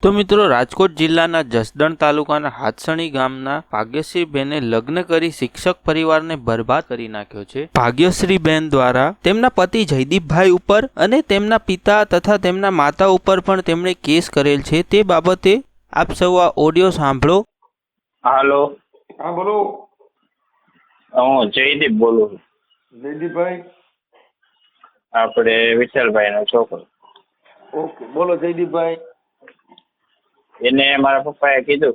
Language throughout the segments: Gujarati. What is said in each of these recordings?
તો મિત્રો, રાજકોટ જિલ્લાના જસદણ તાલુકાના હાથસણી ગામના ભાગ્યશ્રીબેને લગ્ન કરી શિક્ષક પરિવારને બરબાદ કરી નાખ્યો છે. ભાગ્યશ્રીબેન દ્વારા તેમના પતિ જયદીપભાઈ ઉપર અને તેમના પિતા તથા તેમના માતા ઉપર પણ તેમણે કેસ કરેલ છે. તે બાબતે આપ સૌ આ ઓડિયો સાંભળો. હાલો. હા બોલો. હું જયદીપ બોલું. જયદીપભાઈ. આપણે વિઠ્ઠલભાઈ નો છોકરો. ઓકે, બોલો જયદીપભાઈ. એને મારા પપ્પાએ કીધું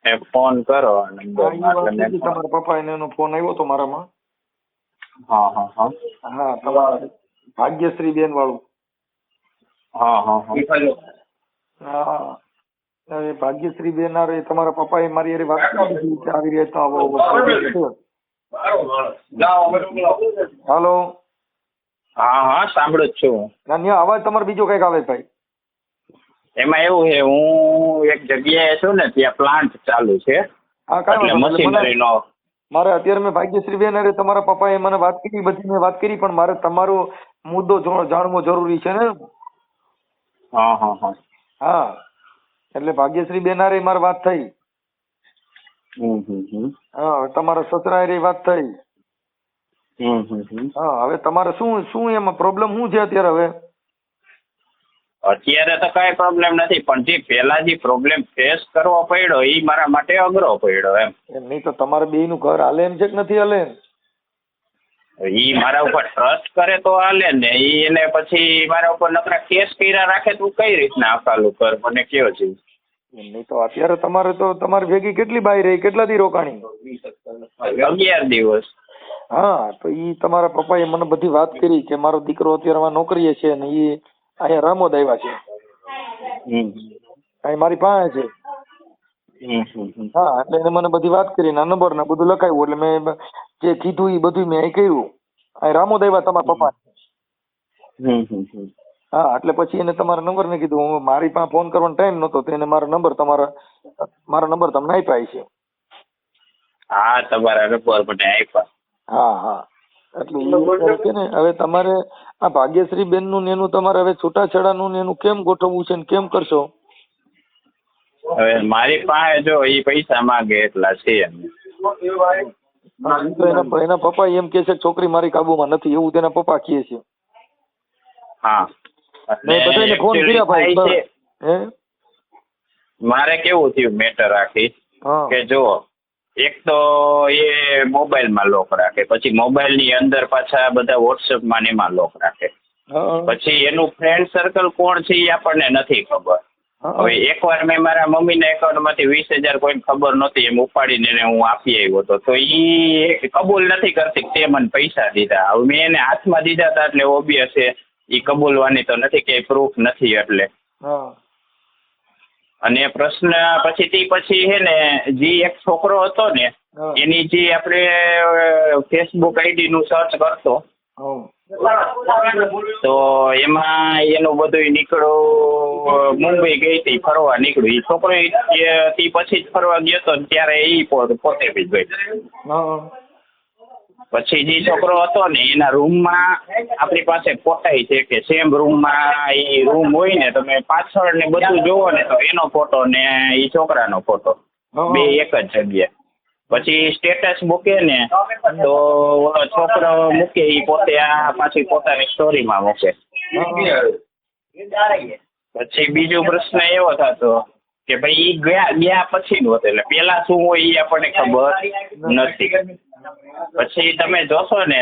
કે ફોન કરો. તમારા પપ્પા એનો ફોન આવ્યો તો મારામાં. હા હા હા હા, તમારા ભાગ્યશ્રીબેન વાળું. હા હા હા હા, ભાગ્યશ્રીબેન હારે તમારા પપ્પાએ મારી હારે વાત કરી હતી કે આવી રીતે હાલો. હા હા સાંભળું જ છું. ના, અવાજ તમારો બીજો કઈક આવે ભાઈ. એમાં એવું છે, હું એક જગ્યાએ છું ને, ત્યાં પ્લાન્ટ ચાલુ છે. હા, કાંઈ વાંધો નહીં. મશીનરીનો. મારે અત્યારે મેં ભાગ્યશ્રીબેન અરે તમારા પપ્પાએ મને વાત કરી, બધી મેં વાત કરી, પણ મારે તમારો મુદ્દો જાણવો જરૂરી છે ને. હા હા હા હા, એટલે ભાગ્યશ્રીબેન હારે મારી વાત થઈ. હા, તમારા સસરા હારે વાત થઈ. હા, હવે તમારે શું એમાં પ્રોબ્લેમ શું છે અત્યારે? હવે અત્યારે તો કઈ પ્રોબ્લેમ નથી, પણ જે પેલા જે પ્રોબ્લેમ ફેસ કરવો પડ્યો એ મારા માટે અઘરો પડ્યો એમ. નહીં તો તમારે બે નું ઘર હાલે એમ છે કે નથી હાલે? ઈ મારા ઉપર ટ્રસ્ટ કરે તો હાલે ને, ઈ એને પછી મારા ઉપર નકરા કેસ કર્યા રાખે તો કઈ રીતના અકાલું કર મને કયો છે. નહીં તો અત્યારે તમારે તો તમારી ભેગી કેટલી બાઈ રહી, કેટલા દી રોકાણી? 11 દિવસ. હા, તો ઈ તમારા પપ્પાએ મને બધી વાત કરી કે મારો દીકરો અત્યારે નોકરીએ છે ને ઈ અહીંયા રામોદ આવ્યા છે. અહીં મારી પાસે છે. હા, એટલે એને મને બધી વાત કરી, નંબર ને બધું લખાવ્યું, એટલે મેં જે કીધું એ બધું મેં અહીં કર્યું. અહીં રામોદ આવ્યા તમારા પપ્પા. હા, એટલે પછી એને તમારા નંબર મેં કીધું, હું મારી પાસે ફોન કરવાનો ટાઈમ નહોતો તો એને મારા નંબર તમને આપ્યા છે. હા, તમારા નંબર મને આપ્યા. હા હા, એટલે એ છે ને, હવે તમારે આ ભાગ્યશ્રીબેન નું ને એનું તમારે હવે છૂટાછેડાનું ને એનું કેમ ગોઠવવું છે ને કેમ કરશો? હવે મારી પાસે જો એ પૈસા માંગે એટલા છે. એના પપ્પા એમ કે છે છોકરી મારી કાબુમાં નથી, એવું તેના પપ્પા કહે છે. હા, બધાને ફોન કર્યા ભાઈ. હે, મારે કેવું થયું મેટર આખી કે જો, એક તો એ મોબાઈલમાં લોક રાખે, પછી મોબાઈલ ની અંદર પાછા બધા વોટ્સએપમાં ને એમાં લોક રાખે, પછી એનું ફ્રેન્ડ સર્કલ કોણ છે એ આપણને નથી ખબર. હવે એકવાર મેં મારા મમ્મીના એકાઉન્ટમાંથી 20,000 કોઈને ખબર નહોતી એમ ઉપાડીને એને હું આપી આવ્યો હતો, તો એ કબૂલ નથી કરતી તે મને પૈસા દીધા. હવે મેં એને હાથમાં દીધા હતા એટલે ઓબ્વિયસ છે એ કબૂલવાની તો નથી, કે પ્રૂફ નથી એટલે. અને પ્રશ્ન પછી હે ને, જે એક છોકરો હતો ને એની જે આપણે ફેસબુક આઈડી નું સર્ચ કરતો તો એમાં એનું બધું નીકળ્યું, મુંબઈ ગઈ હતી ફરવા નીકળ્યું. એ છોકરો તે પછી જ ફરવા ગયો હતો ત્યારે એ પોતે બી ગઈ. પછી જે છોકરો હતો ને એના રૂમમાં આપણી પાસે ફોટા છે કે સેમ રૂમમાં એ રૂમ હોય ને, તમે પાછળ ને બધું જોવો ને તો એનો ફોટો ને એ છોકરાનો ફોટો બે એક જ જગ્યાએ. પછી સ્ટેટસ મૂકે ને તો ઓલો છોકરો મૂકે એ પોતે આ પાછી પોતાની સ્ટોરીમાં મૂકે. પછી બીજો પ્રશ્ન એવો થતો કે ભાઈ ઈ ગયા પછીનું હતું, એટલે પેલા શું હોય એ આપણને ખબર નથી. પછી તમે જોશો ને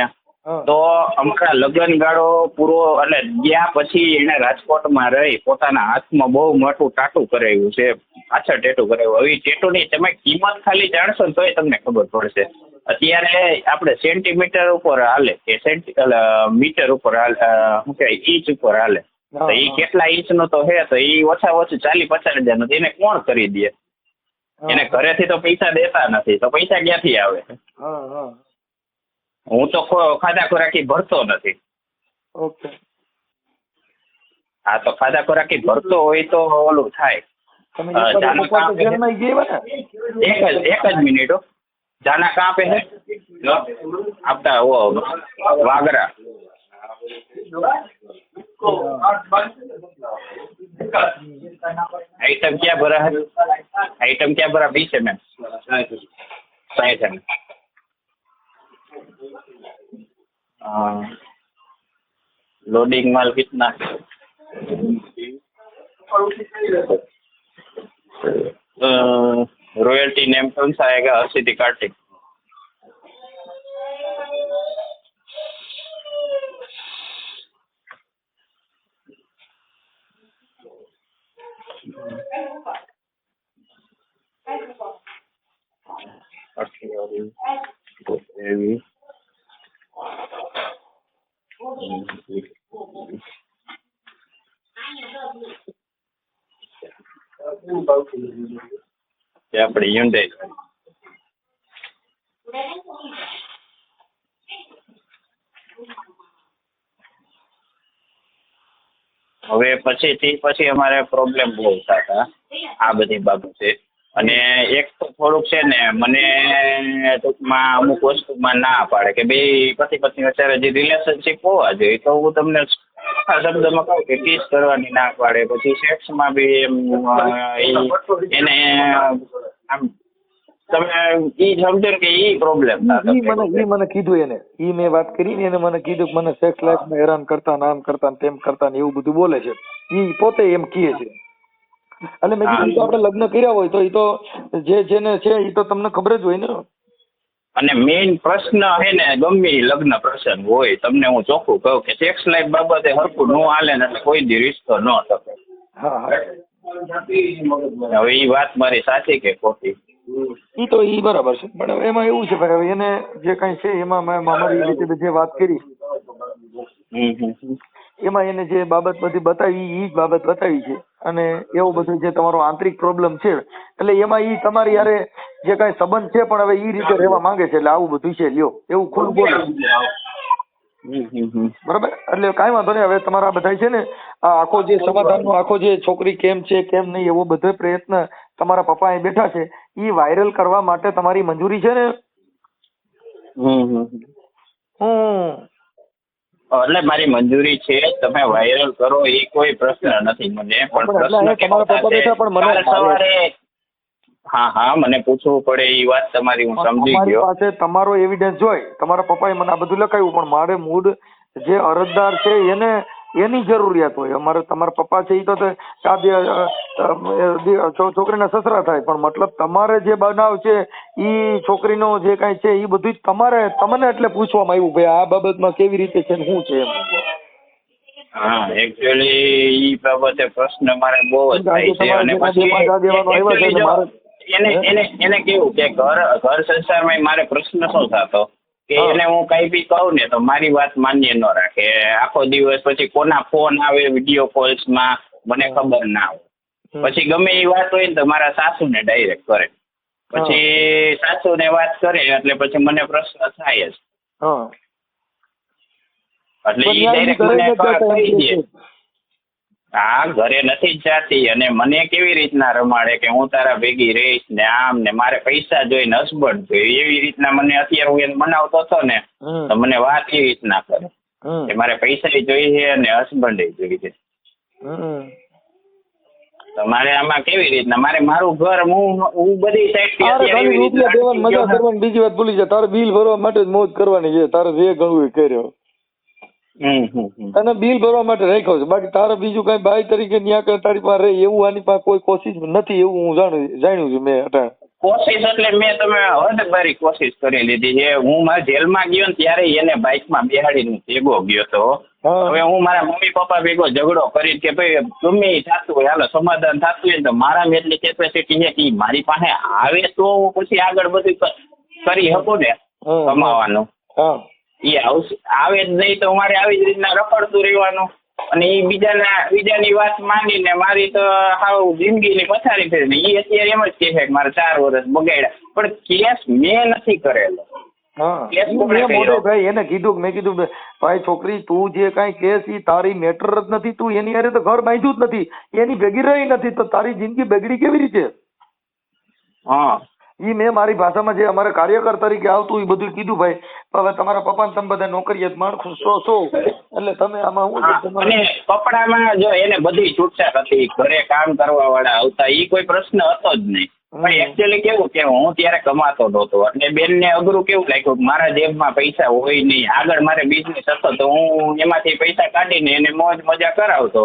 તો અમારા લગ્ન ગાળો પૂરો અને ગયા પછી એને રાજકોટમાં રહી પોતાના હાથમાં બહુ મોટું ટાટુ કરાવ્યું છે, પાછળ ટેટુ કરાવ્યું. હવે ટેટુની તમે કિંમત ખાલી જાણશો ને તોય તમને ખબર પડશે. અત્યારે આપણે સેન્ટીમીટર ઉપર હાલે કે મીટર ઉપર હાલે, શું કહેવાય, ઇંચ ઉપર હાલે, તો એ કેટલા ઇંચનો તો હે, તો એ ઓછા ઓછું 40-50 હજાર નું એને કોણ કરી દે? એને ઘરેથી તો પૈસા દેતા નથી, તો પૈસા ક્યાંથી આવે? હું તો ખાધા ખોરાકી ભરતો નથી. ઓકે, હા, તો ખાધા ખોરાકી ભરતો હોય તો ઓલું થાય. એક જ મિનિટ, જાના કાં પે હે આપતા વાગરા आइटम क्या भरा है? आइटम क्या भरा? 20 mm 60 mm। लोडिंग माल कितना? रॉयल्टी नेम कौन सा आएगा? हर्षिति कार्तिक। આપણે Hyundai હવે પછી અમારે પ્રોબ્લેમ બહુ થતા આ બધી બાબતે. અને એક તો થોડુંક છે ને મને ટૂંકમાં અમુક વસ્તુમાં ના પાડે કે ભાઈ પતિ પત્ની અત્યારે જે રિલેશનશીપ હોવા જોઈએ તો હું તમને આ શબ્દમાં કહું કે કિસ કરવાની ના પાડે. પછી સેક્સમાં બી એમ એને આમ તમે ઈ સમજો ને કે ઈ પ્રોબ્લેમ મને કીધું એને મેં વાત કરી ને એને મને કીધું કે મને સેક્સ લાઈફમાં હેરાન કરતા ને આમ કરતા ને તેમ કરતા ને એવું બધું બોલે છે. ઈ પોતે એમ કહે છે. એટલે મેં કીધું આપણે લગ્ન કર્યા હોય તો ઈ તો જેને છે ઈ તો તમને ખબર જ હોય ને. અને મેઇન પ્રશ્ન હે ને ગમે ઈ લગ્ન પ્રસંગ હોય તમને હું ચોખ્ખું કહું કે સેક્સ લાઈફ બાબતે હરખું ન હાલે ને એટલે કોઈ દી રિશ્તો ન શકે. હવે ઈ વાત મારી સાચી કે ખોટી? ઈ તો ઈ બરાબર છે પણ હવે એમાં એવું છે ભાઈ એને જે કઈ છે એમાં મેં મારી રીતે જે વાત કરી એમાં એને જે બાબત બધી બતાવી ઈ જ બાબત બતાવી છે. અને એવું બધું જે તમારો આંતરિક પ્રોબ્લેમ છે એટલે એમાં ઈ તમારી યારે જે કઈ સંબંધ છે પણ હવે ઈ રીતે રહેવા માંગે છે એટલે આવું બધું છે લ્યો એવું ખુલ્લું બોલે. બરાબર એટલે કાંઈ વાંધો નહીં. હવે તમારા બધા છે ને આ આખો જે સમાધાનનો આખો જે છોકરી કેમ છે કેમ નહીં એવો બધો પ્રયત્ન તમારા પપ્પા અહીં બેઠા છે ઈ વાયરલ કરવા માટે તમારી મંજૂરી છે ને? એટલે મારી મંજૂરી છે તમે વાયરલ કરો એ કોઈ પ્રશ્ન નથી મને. પણ પ્રશ્ન સવારે હા મને પૂછવું પડે એ વાત તમારી હું સમજી ગયો. પાસે તમારો એવિડન્સ જોઈ તમારા પપ્પાએ મને આ બધું લખાયું પણ મારે મૂળ જે અરજદાર છે એને એની જરૂરિયાત હોય. અમારે તમારા પપ્પા છે એ તો છોકરીના સસરા થાય પણ મતલબ તમારે જે બનાવ છે ઈ છોકરીનો જે કાંઈ છે એ બધું તમને એટલે પૂછવામાં આવ્યું ભાઈ આ બાબતમાં કેવી રીતે છે ને શું છે એમ. હા એકચ્યુઅલી ઈ બાબતે પ્રશ્ન મારે બહુ જ થાય છે. અને પછી એને કેવું કે ઘર સંસારમાં મારે પ્રશ્ન શું થતો કે એને હું કઈ બી કહું ને તો મારી વાત માન્ય ન રાખે. આખો દિવસ પછી કોના ફોન આવે વિડીયો કોલ્સમાં મને ખબર ના આવે. પછી ગમે એ વાત હોય ને તો મારા સાસુને ડાયરેક્ટ કરે. પછી સાસુને વાત કરે એટલે પછી મને પ્રશ્ન થાય જ. એટલે ઈ ડાયરેક્ટ મને કહી દે હા ઘરે નથી જ જાતી અને મને કેવી રીતના રમાડે કે હું તારા ભેગી રહીશ ને આમ ને મારે પૈસા જોઈને હસબન્ડ જોઈએ એવી રીતના મને અત્યારે હું એને બનાવતો હતો ને તો મને વાત એવી રીતના કરે કે મારે પૈસા જોઈએ અને હસબન્ડ જોઈએ. તો મારે આમાં કેવી રીતના મારે મારું ઘર હું બધી સાઈડ મજા કરવાની બીજી વાત ભૂલી જાય. તારે બિલ ભરવા માટે જ મોજ કરવાની છે. તારે જે ગણવું એ કર્યો અને બિલ ભરવા માટે રાખ્યો છે. બાકી તારે બીજું કઈ બાઈ તરીકે ન્યા તારી પાસે રહે એવું આની પાસે કોઈ કોશિશ નથી એવું હું જાણ્યું છે મેં. કોશિશ એટલે મેં તમે હદબારી કોશિશ કરી લીધી છે. હું મારા જેલમાં ગયો ને ત્યારે એને બાઇકમાં બેહાડીને ભેગો ગયો હતો. હવે હું મારા મમ્મી પપ્પા ભેગો ઝઘડો કરી કે ભાઈ ગમે એ થતું હોય હાલો સમાધાન થતું હોય ને તો મારામાં એટલી કેપેસિટી છે કે મારી પાસે આવે તો પછી આગળ બધું કરી શકું ને કમાવાનું. એ આવે જ નહીં તો મારે આવી જ રીતના રખડતું રહેવાનું અને એ બીજાની વાત માનીને મારી તો હાવ જિંદગીની પથારી ફેરવી. એ અત્યારે એમ જ કહે છે કે મારે 4 વર્ષ બગાડ્યા પણ કેસ મેં નથી કરેલો. એને કીધું મેં કીધું ભાઈ છોકરી તું જે કઈ કેસ ઈ તારી મેટર જ નથી. તું એની હારે તો ઘર બાંધ્યું જ નથી એની ભેગી રહી નથી તો તારી જિંદગી બગડી કેવી રીતે? ઈ મેં મારી ભાષામાં જે અમારે કાર્યકર તરીકે આવતું એ બધું કીધું ભાઈ. હવે તમારા પપ્પાને તમે બધા નોકરિયાત માણસો છો એટલે તમે આમાં શું છે અને તમારે કપડામાં જો એને બધી છૂટછાટ હતી, ઘરે કામ કરવા વાળા આવતા, ઈ કોઈ પ્રશ્ન હતો જ નહીં. પણ એકચ્યુઅલી કેવું કે હું ત્યારે કમાતો નહોતો એટલે બેનને અઘરું કેવું લાગ્યું કે મારા જેબમાં પૈસા હોય નહીં, આગળ મારે બિઝનેસ હતો તો હું એમાંથી પૈસા કાઢીને એને મોજ મજા કરાવતો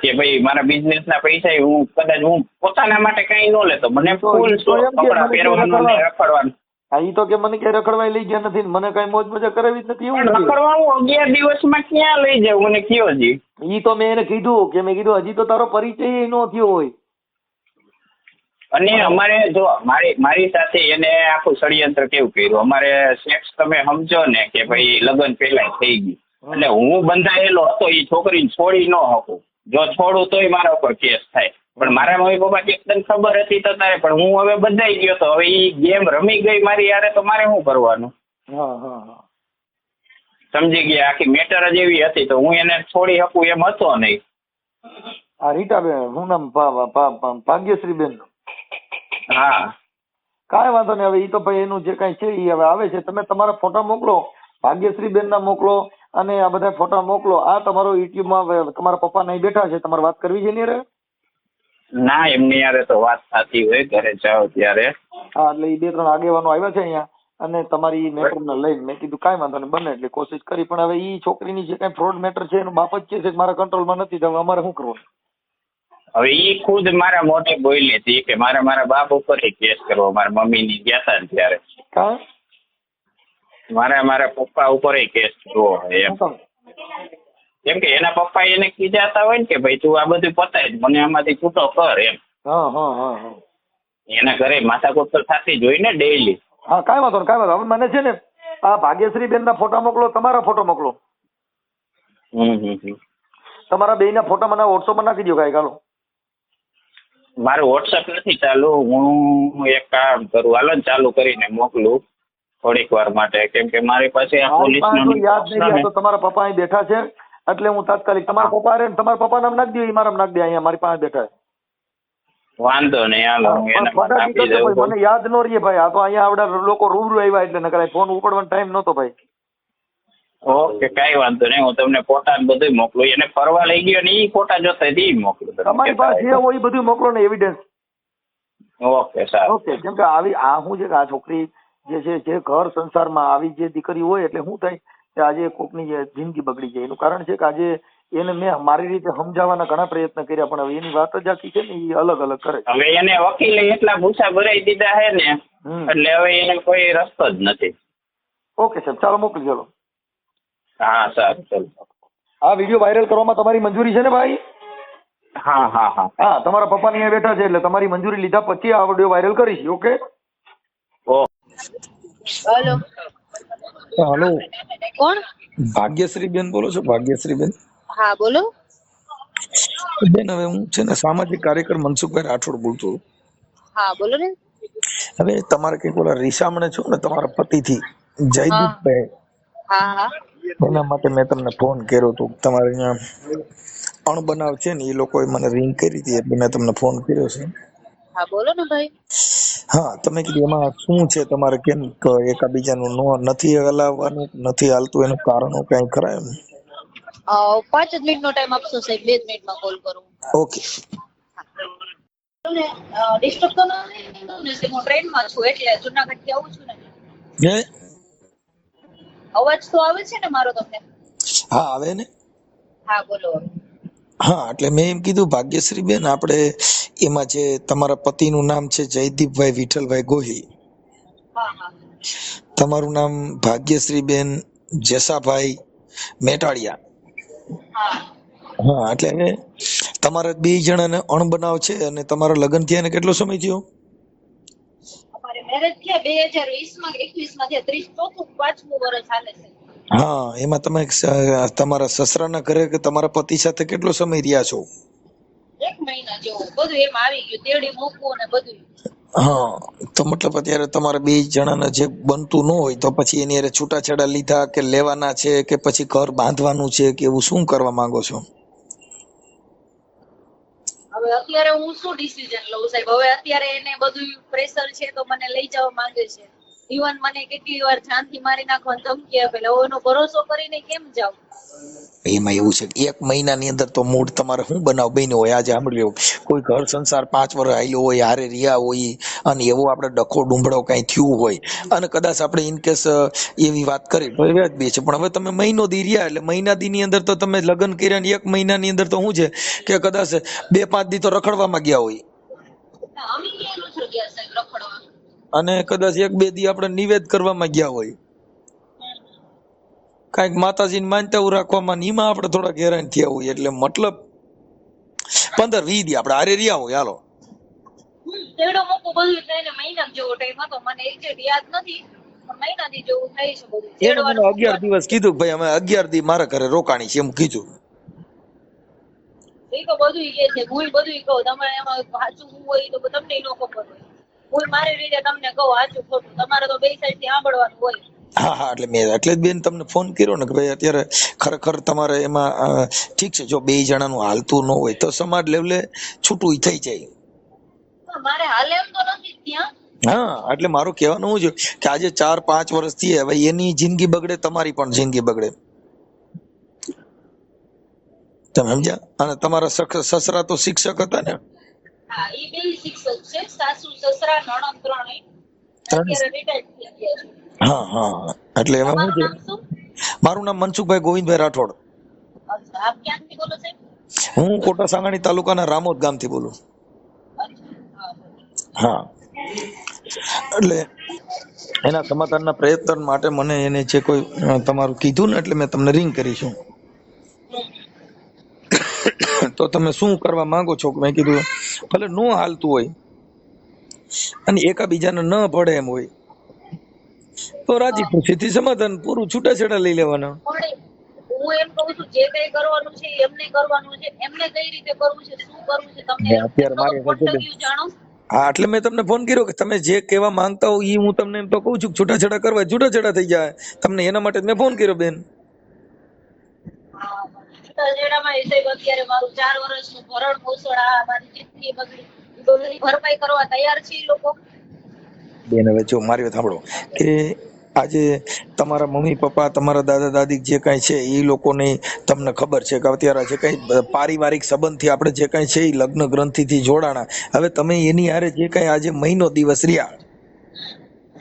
કે ભાઈ મારા બિઝનેસના પૈસા હું કદાચ હું પોતાના માટે કઈ ન લેતો, મને ફૂલ કપડા પહેરવાનું ને રખડવાનું. હા ઈ તો કે મને ક્યાંય રખડવાય લઈ ગયા નથી ને મને કઈ મોજ મજા કરાવી જ નથી એવું પણ રખડવાનું 11 દિવસમાં ક્યાં લઈ જાવ મને કયો જી. ઈ તો મેં એને કીધું કે મેં કીધું હજી તો તારો પરિચય ન થયો હોય. અને અમારે જો મારી સાથે એને આખું ષડયંત્ર કેવું કર્યું, અમારે સેક્સ તમે સમજો ને કે ભાઈ લગ્ન પહેલા થઈ ગયું એટલે હું બંધાયેલો હતો એ છોકરીને છોડી ન શકું, જો છોડું તોય મારા ઉપર કેસ થાય. પણ મારા મમ્મી પપ્પા એકદમ ખબર હતી તો તારે, પણ હું હવે બંધાઈ ગયો તો હવે એ ગેમ રમી ગઈ મારી યારે તો મારે શું કરવાનું. સમજી ગયા, આખી મેટર જ એવી હતી તો હું એને છોડી શકું એમ હતો નહીં. આ રીટાબેન શું નામ ભાગ્યશ્રીબેન? હા કાંઈ વાંધો નહીં. હવે ઈ તો ભાઈ એનું જે કાંઈ છે ઈ હવે આવે છે. તમે તમારા ફોટા મોકલો, ભાગ્યશ્રીબેન ના મોકલો અને આ બધા ફોટા મોકલો. આ તમારો યુટ્યુબ માં તમારા પપ્પા નહીં બેઠા છે, તમારે વાત કરવી છે ને રે? ના એમની યારે તો વાત થતી હોય ઘરે જાઓ ત્યારે. હા એટલે ઈ 2-3 આગેવાનો આવ્યા છે અહીંયા અને તમારી મેટર ને લઈને મેં કીધું કાંઈ વાંધો નહીં બને એટલે કોશિશ કરી. પણ હવે ઈ છોકરીની જે કાંઈ ફ્રોડ મેટર છે એનું બાપ જ છે કે મારા કંટ્રોલમાં નથી તો હવે અમારે શું કરવું? હવે ઈ ખુદ મારા મોઢે બોલી હતી કે મારા બાપ ઉપર કેસ કરવો, મારા મમ્મીની ગયા હતા ને ત્યારે કાં મારા પપ્પા ઉપર કેસ કરવો એમ. કેમ કે એના પપ્પા એને કીધા હોય ને કે ભાઈ તું આ બધું પતાય મને આમાંથી છૂટો કર એમ. એના ઘરે માથાકૂટ તો થતી જ હોય ને ડેઈલી. હા કાંઈ વાંધો નહીં, કાંઈ વાંધો. હવે મને છે ને આ ભાગ્યશ્રીબેન ના ફોટા મોકલો, તમારા ફોટો મોકલો. તમારા બેયના ફોટા મને વોટ્સઅપમાં નાખી દો કાંઈ ચાલો. મારું વોટ્સઅપ નથી ચાલુ, હું એક કામ કરું હાલો ચાલુ કરીને મોકલું થોડીક વાર માટે, કેમ કે મારી પાસે આ પોલીસનો યાદ નહીં રહ્યા તો તમારા પપ્પા અહીં બેઠા છે એટલે હું તાત્કાલિક તમારા પપ્પા રે તમારા પપ્પા નામ નાખી દો, એ મારા નાખી દે, અહીંયા મારી પાસે બેઠા છે. વાંધો નહીં હાલો એને આપી દઉં. મને યાદ ન રહીએ ભાઈ, આ તો અહીંયા આવડા લોકો રૂબરૂ આવ્યા એટલે નકર ફોન ઉપાડવાનો ટાઈમ નહોતો ભાઈ. ઓકે કાંઈ વાંધો નહીં, હું તમને ફોટા બધું મોકલું. એને ફરવા લઈ ગયો ને એ ફોટા જોતા એ મોકલું. તમારી પાસે જે હોય એ બધું મોકલો ને એવિડન્સ. ઓકે સારું. ઓકે કેમ કે આવી આ શું છે કે આ છોકરી જે છે જે ઘર સંસારમાં આવી જે દીકરી હોય એટલે શું થાય કે આજે કોકની જે જિંદગી બગડી જાય. એનું કારણ છે કે આજે એને મેં મારી રીતે સમજાવવાના ઘણા પ્રયત્ન કર્યા પણ હવે એની વાત જ આખી છે ને એ અલગ અલગ કરે. હવે એને વકીલે એટલા ભૂસા ભરાઈ દીધા છે ને એટલે હવે એને કોઈ રસ્તો જ નથી. ઓકે સાહેબ ચાલો મોકલી ચાલો. હા સારું ચાલો. આ વિડીયો વાયરલ કરવામાં તમારી મંજૂરી છે ને ભાઈ? હા હા હા હા તમારા પપ્પા અહીંયા બેઠા છે એટલે તમારી મંજૂરી લીધા પછી આ વિડીયો વાયરલ કરીશ. ઓકે હેલો હેલો કોણ? ભાગ્યશ્રી બેન બોલો છો? ભાગ્યશ્રી બેન? હા બોલો બેન હવે હું છે ને સામાજિક કાર્યકર મનસુખભાઈ રાઠોડ બોલતો. હા બોલો ને. હવે તમારે કઈક ઓલા રીસામણે છો ને તમારા પતિથી જયદીપભાઈ, હા હા એના માટે મેં તમને ફોન કર્યો હતો. તમારે અહીંયા અણબનાવ છે ને એ લોકોએ મને રિંગ કરી હતી એટલે મેં તમને ફોન કર્યો છે. હા બોલો ને ભાઈ. હા તમે કીધું એમાં શું છે તમારે કેમ એકાબીજાનું નથી હલાવવાનું નથી હાલતું એનું કારણો કઈ ખરા એમ? 5 જ મિનિટનો ટાઈમ આપશો સાહેબ? 2 જ મિનિટમાં કોલ કરું. ઓકે. ડિસ્ટર્બ તો નથી? હું ટ્રેનમાં છું એટલે જુનાગઢ થી આવું છું ને. અવાજ તો આવે છે ને મારો તમને? હા આવે ને. હા બોલો. હા એટલે મેં એમ કીધું ભાગ્યશ્રી બેન આપણે એમાં જે તમારા પતિનું નામ છે જયદીપભાઈ વિઠ્ઠલભાઈ ગોહિલ, હા હા તમારું નામ ભાગ્યશ્રી બેન જેસાભાઈ મેટાળિયા. હા હા એટલે તમારા 2 જણાને અણબનાવ છે અને તમારા લગ્ન થયા ને કેટલો સમય થયો? અમારે મેરેજ થયા 2020 માં 21 માં થયા, 34 5મું વર્ષ હાલે છે. હા એમાં તમે તમારા સસરાના ઘરે કે તમારા પતિ સાથે કેટલો સમય રહ્યા છો? 1 મહિના જેવું. બધું એમ આવી ગયું, તેડી મૂકવું ને બધું. હા તો મતલબ અત્યારે તમારા 2 જણાને જે બનતું ન હોય તો પછી એની હારે છૂટાછેડા લીધા કે લેવાના છે કે પછી ઘર બાંધવાનું છે કે એવું શું કરવા માંગો છો? હવે હવે અત્યારે હું શું ડિસિઝન લઉં સાહેબ? હવે અત્યારે એને બધું પ્રેશર છે તો મને લઈ જવા માંગે છે. ઇવન મને કેટલી વાર જાનથી મારી નાખવાની ધમકી આપે. હવે એનો ભરોસો કરીને કેમ જાઉં? એમાં એવું છે કે 1 મહિનાની અંદર તો મૂડ તમારે શું બનાવ બન્યો હોય આજે સાંભળી લો, કોઈ ઘર સંસાર 5 વર્ષ હાલ્યો હોય, હારે રહ્યા હોય, અને એવો આપણે ડખો ડુંબળો કઈ થયું હોય, અને કદાચ આપણે ઇન કેસ એવી વાત કરી તો એ વ્યાજબી છે. પણ હવે તમે મહિનો દી રહ્યા એટલે મહિના દી ની અંદર તો તમે લગ્ન કર્યા ને 1 મહિનાની અંદર તો શું છે કે કદાચ 2-5 દી તો રખડવામાં ગયા હોય, અમે ક્યાં નથી ગયા સાહેબ રખડવા. અને કદાચ 1-2 દી આપણે નિવેદ કરવામાં ગયા હોય, કાંઈક માતાજીને માનતા રાખવામાં, એમાં આપણે થોડા હેરાન થયા હોય. એટલે મતલબ 15-20 દી આપણે હારે રહ્યા હોય. હાલો તેડો મોકો બધું થઈને મહિના જેવો ટાઈમ હતો. મને એક્ઝેક્ટ યાદ નથી, પણ મહિનાથી જેવું થાય છે બધું. એને મને તેડવાનું 11 દિવસ કીધું કે ભાઈ અમે 11 દી મારા ઘરે રોકાણી છે એમ કીધું. એ તો બધું કે છે, હું બધું કહું. તમારે એમાં સાચું શું હોય તો તમને ન ખબર હોય. હું મારી રીતે તમને કહું સાચું ખોટું. તમારે તો બે સાઈડ થી સાંભળવાનું હોય. હા હા, એટલે મેં એટલે જ બેન તમને ફોન કર્યો ને કે ભાઈ અત્યારે ખરેખર તમારે એમાં ઠીક છે, જો 2 જણાનું હાલતું ન હોય તો સમાજ લેવલે છૂટું થઈ જાય. મારે હાલે એમ તો નથી ત્યાં. હા, એટલે મારું કહેવાનું શું છે કે આજે 4-5 વર્ષ થી હવે એની જિંદગી બગડે, તમારી પણ જિંદગી બગડે. તમે સમજ્યા? અને તમારા સસરા તો શિક્ષક હતા ને? હા, એ બે શિક્ષક છે. સાસુ સસરા નણંદ ત્રણેય અત્યારે રિટાયર્ડ થઈ ગયા છે. હા હા, એટલે એમાં શું તમારું છે, નામ શું? મારું નામ મનસુખભાઈ ગોવિંદભાઈ રાઠોડ. અચ્છા, આપ ક્યાંથી બોલો સાહેબ? હું કોટા સાંગાણી તાલુકાના રામોદ ગામથી બોલું. અચ્છા, હા, એટલે એના સમાધાનના પ્રયત્ન માટે મને એને જે કોઈ તમારું કીધું ને એટલે મેં તમને રિંગ કરી છું. તો તમે શું કરવા માંગો છો? મેં કીધું ભલે નો હાલતું હોય અને એકાબીજાને ન પડે એમ હોય તો રાજી ખુશીથી સમાધાન પૂરું, છૂટાછેડા લઈ લેવાના. પણ હું એમ કહું છું જે કઈ કરવાનું છે એમને કરવાનું છે. એમને કઈ રીતે કરવું છે, શું કરવું છે, તમને અત્યારે એમનો તો મારી point સાથે of view જાણો. હા, એટલે મેં તમને ફોન કર્યો કે તમે જે કહેવા માંગતા હો એ હું તમને એમ તો કહું છું, છૂટાછેડા કરવા છૂટાછેડા થઈ જાય. તમને એના માટે જ મેં ફોન કર્યો બેન. છૂટાછેડામાં એ સાહેબ અત્યારે મારું 4 વર્ષનું ભરણ પોષણ, આ મારી જિંદગી બગડી, એ બધી ભરપાઈ કરવા તૈયાર છે એ લોકો. બેન હવે જો મારી વાત સાંભળો કે આજે તમારા મમ્મી પપ્પા, તમારા દાદા દાદી જે કાંઈ છે એ લોકોને તમને ખબર છે કે અત્યારે જે કાંઈ પારિવારિક સંબંધથી આપણે જે કાંઈ છે એ લગ્ન ગ્રંથિથી જોડાણા. હવે તમે એની હારે જે કાંઈ આજે મહિનો દિવસ રહ્યા,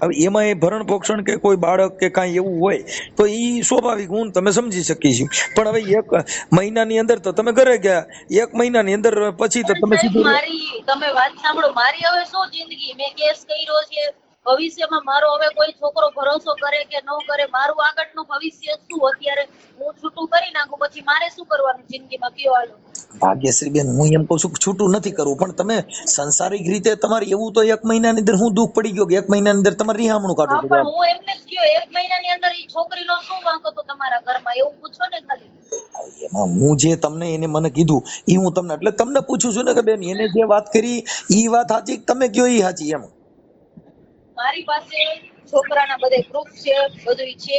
હવે એમાં એ ભરણ પોષણ કે કોઈ બાળક કે કાંઈ એવું હોય તો એ સ્વાભાવિક, હું તમે સમજી શકીશું. પણ હવે 1 મહિનાની અંદર તો તમે ઘરે ગયા, 1 મહિનાની અંદર પછી તો તમે સાહેબ સીધું મારી તમે વાત સાંભળો. મારી હવે શું જિંદગી? મેં કેસ કર્યો છે. ભવિષ્યમાં મારો હવે કોઈ છોકરો ભરોસો કરે કે ન કરે, મારું આગળનું ભવિષ્ય શું? અત્યારે હું છૂટું કરી નાખું પછી મારે શું કરવાનું જિંદગીમાં? કયો હાલો. ભાગ્યશ્રી બેન, હું એમ કહું છું કે છૂટું નથી કરવું, પણ તમે સંસારિક રીતે તમારે એવું તો 1 મહિનાની અંદર હું દુઃખ પડી ગયો કે 1 મહિનાની અંદર તમારે રિહામણું હા, કાઢવું પણ પડે. હું એમને જ કયો 1 મહિનાની અંદર એ છોકરીનો શું વાંક હતો તમારા ઘરમાં? એવું પૂછો ને ખાલી. એમાં હું જે તમને એને મને કીધું એ હું તમને એટલે તમને પૂછું છું ને કે બેન એને જે વાત કરી એ વાત સાચી, તમે કયો એ સાચી એમ. મારી પાસે છોકરાના બધે પ્રૂફ છે, બધું છે,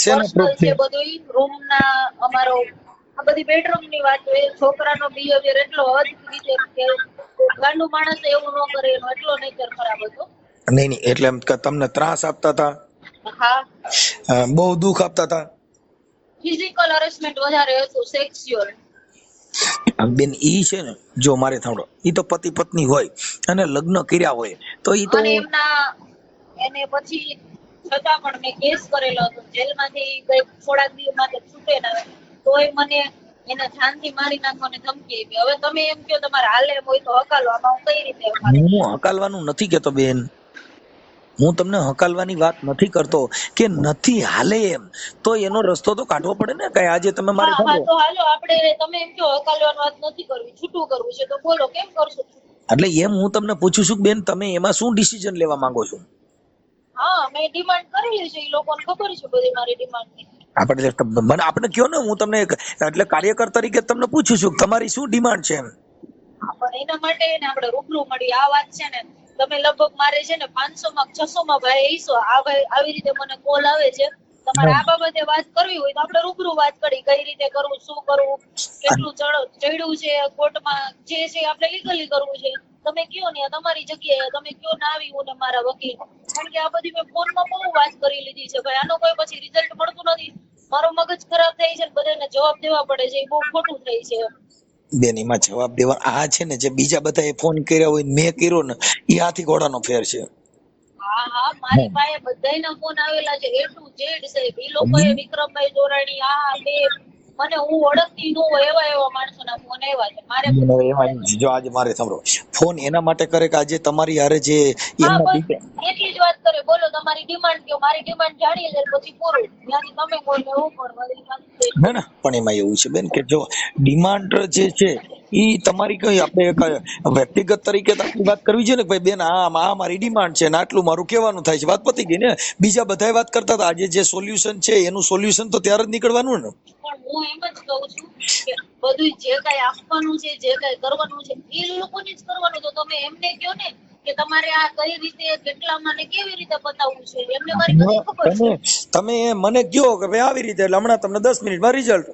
શેના પર્સનલ proof છે, બધું રૂમના અમારો આ બધી બેડરૂમ ની વાત છે. છોકરાનો બિહેવિયર એટલો હદ રીતે કે ગાંડુ માણસ એવું ન કરે, એનો એટલો નેચર ખરાબ હતો. નહીં નહીં, એટલે એમ કે તમને ત્રાસ આપતા હતા, હા, બહુ દુઃખ આપતા હતા. ફિઝિકલ હરેસમેન્ટ વધારે હતું, સેક્સ્યુઅલ. બેન ઈ છે ને, જો મારે સાંભળો, ઈ તો પતિ પત્ની હોય અને લગ્ન કર્યા હોય તો ઈ તો અને એને પછી છતાં પણ મેં કેસ કરેલો હતો. જેલમાંથી કઈક થોડાક દિવસ માટે છૂટે ના તોય મને એને જાનથી મારી નાખવાની ધમકી આપી. હવે તમે એમ કહો તમારે હાલે એમ હોય તો હકાલો. આમાં હું કઈ રીતે હકાલું? હું હકાલવાનું નથી કેતો બેન, હું તમને હકાલવાની વાત નથી કરતો કે નથી હાલે એમ તો એનો રસ્તો તો કાઢવો પડે ને. કઈ આજે તમે મારે હા હા, સાંભળો, તો હાલો આપણે, તમે એમ કહો હકાલવાની વાત નથી કરવી, છૂટું કરવું છે, તો બોલો કેમ કરશો? એટલે એમ હું તમને પૂછું છું કે બેન તમે એમાં શું ડિસિઝન લેવા માંગો છો? હા, મેં ડિમાન્ડ કરેલી છે, એ લોકોને ખબર છે બધી મારી ડિમાન્ડ ની. આપણે કયો ને, હું તમને એટલે કાર્યકર તરીકે તમને પૂછું છું તમારી શું ડિમાન્ડ છે એમ. પણ એના માટે ને આપણે રૂબરૂ મળી. આ વાત છે ને, તમે લગભગ મારે છે ને 500 માં 600 માં ભાઈ આવીશો. આ ભાઈ આવી રીતે મને કોલ આવે છે તમારે આ બાબતે વાત કરવી હોય તો આપણે રૂબરૂ વાત કરી કઈ રીતે કરવું, શું કરવું, કેટલું ચડ્યું છે કોર્ટમાં, જે છે આપણે લીગલી કરવું છે. તમે કયો ને તમારી જગ્યાએ તમે કયો ના આવી હું ને મારા વકીલ, કારણ કે આ બધી મેં ફોનમાં બહુ વાત કરી લીધી છે ભાઈ. આનો કોઈ પછી રિઝલ્ટ મળતું નથી, મારો મગજ ખરાબ થાય છે, બધાને જવાબ દેવા પડે છે, એ બહુ ખોટું થાય છે. બેન એમાં જવાબ દેવા આ છે ને, જે બીજા બધા ફોન કર્યા હોય ને મેં કર્યો ને, એ હાથી ઘોડાનો ફેર છે. હા હા, મારી પાસે બધાયના ફોન આવેલા છે, A to Z સાહેબ. એ લોકોએ વિક્રમભાઈ દોરાણી આ બે મને હું ઓળખતી ન હોય એવા માણસોના ફોન આવ્યા છે મારે. હવે એમાં જો આજે મારે સાંભળો, ફોન એના માટે કરે કે આજે તમારી હારે જે હા એમના બસ દીકરા, એટલી જ વાત કરે, બોલો તમારી ડિમાન્ડ કયો, મારી ડિમાન્ડ જાણીએ જાય પછી પૂરું, ત્યાંથી તમે બોલો હું પણ ના ના પણ એમાં એવું છે બેન કે જો ડિમાન્ડ જે છે ઈ તમારી કઈ આપણે વ્યક્તિગત તરીકે તો આપણી વાત કરવી છે ને કે ભાઈ બેન આ મારી ડિમાન્ડ છે ને આટલું મારું કહેવાનું થાય છે, વાત પતી ગઈ ને. બીજા બધાય વાત કરતા હતા, આજે જે સોલ્યુશન છે એનું સોલ્યુશન તો ત્યારે જ નીકળવાનું ને. પણ હું એમ જ કહું છું કે બધું જે કઈ આપવાનું છે, જે કઈ કરવાનું છે એ લોકોને જ કરવાનું. તો તમે એમને કહો ને કે તમારે આ કઈ રીતે, કેટલામાં ને કેવી રીતે બતાવવું છે, એમને મારી બધી ખબર છે. તમે મને કહો કે ભાઈ આવી રીતે, એટલે હમણાં તમને 10 મિનિટમાં રિઝલ્ટ.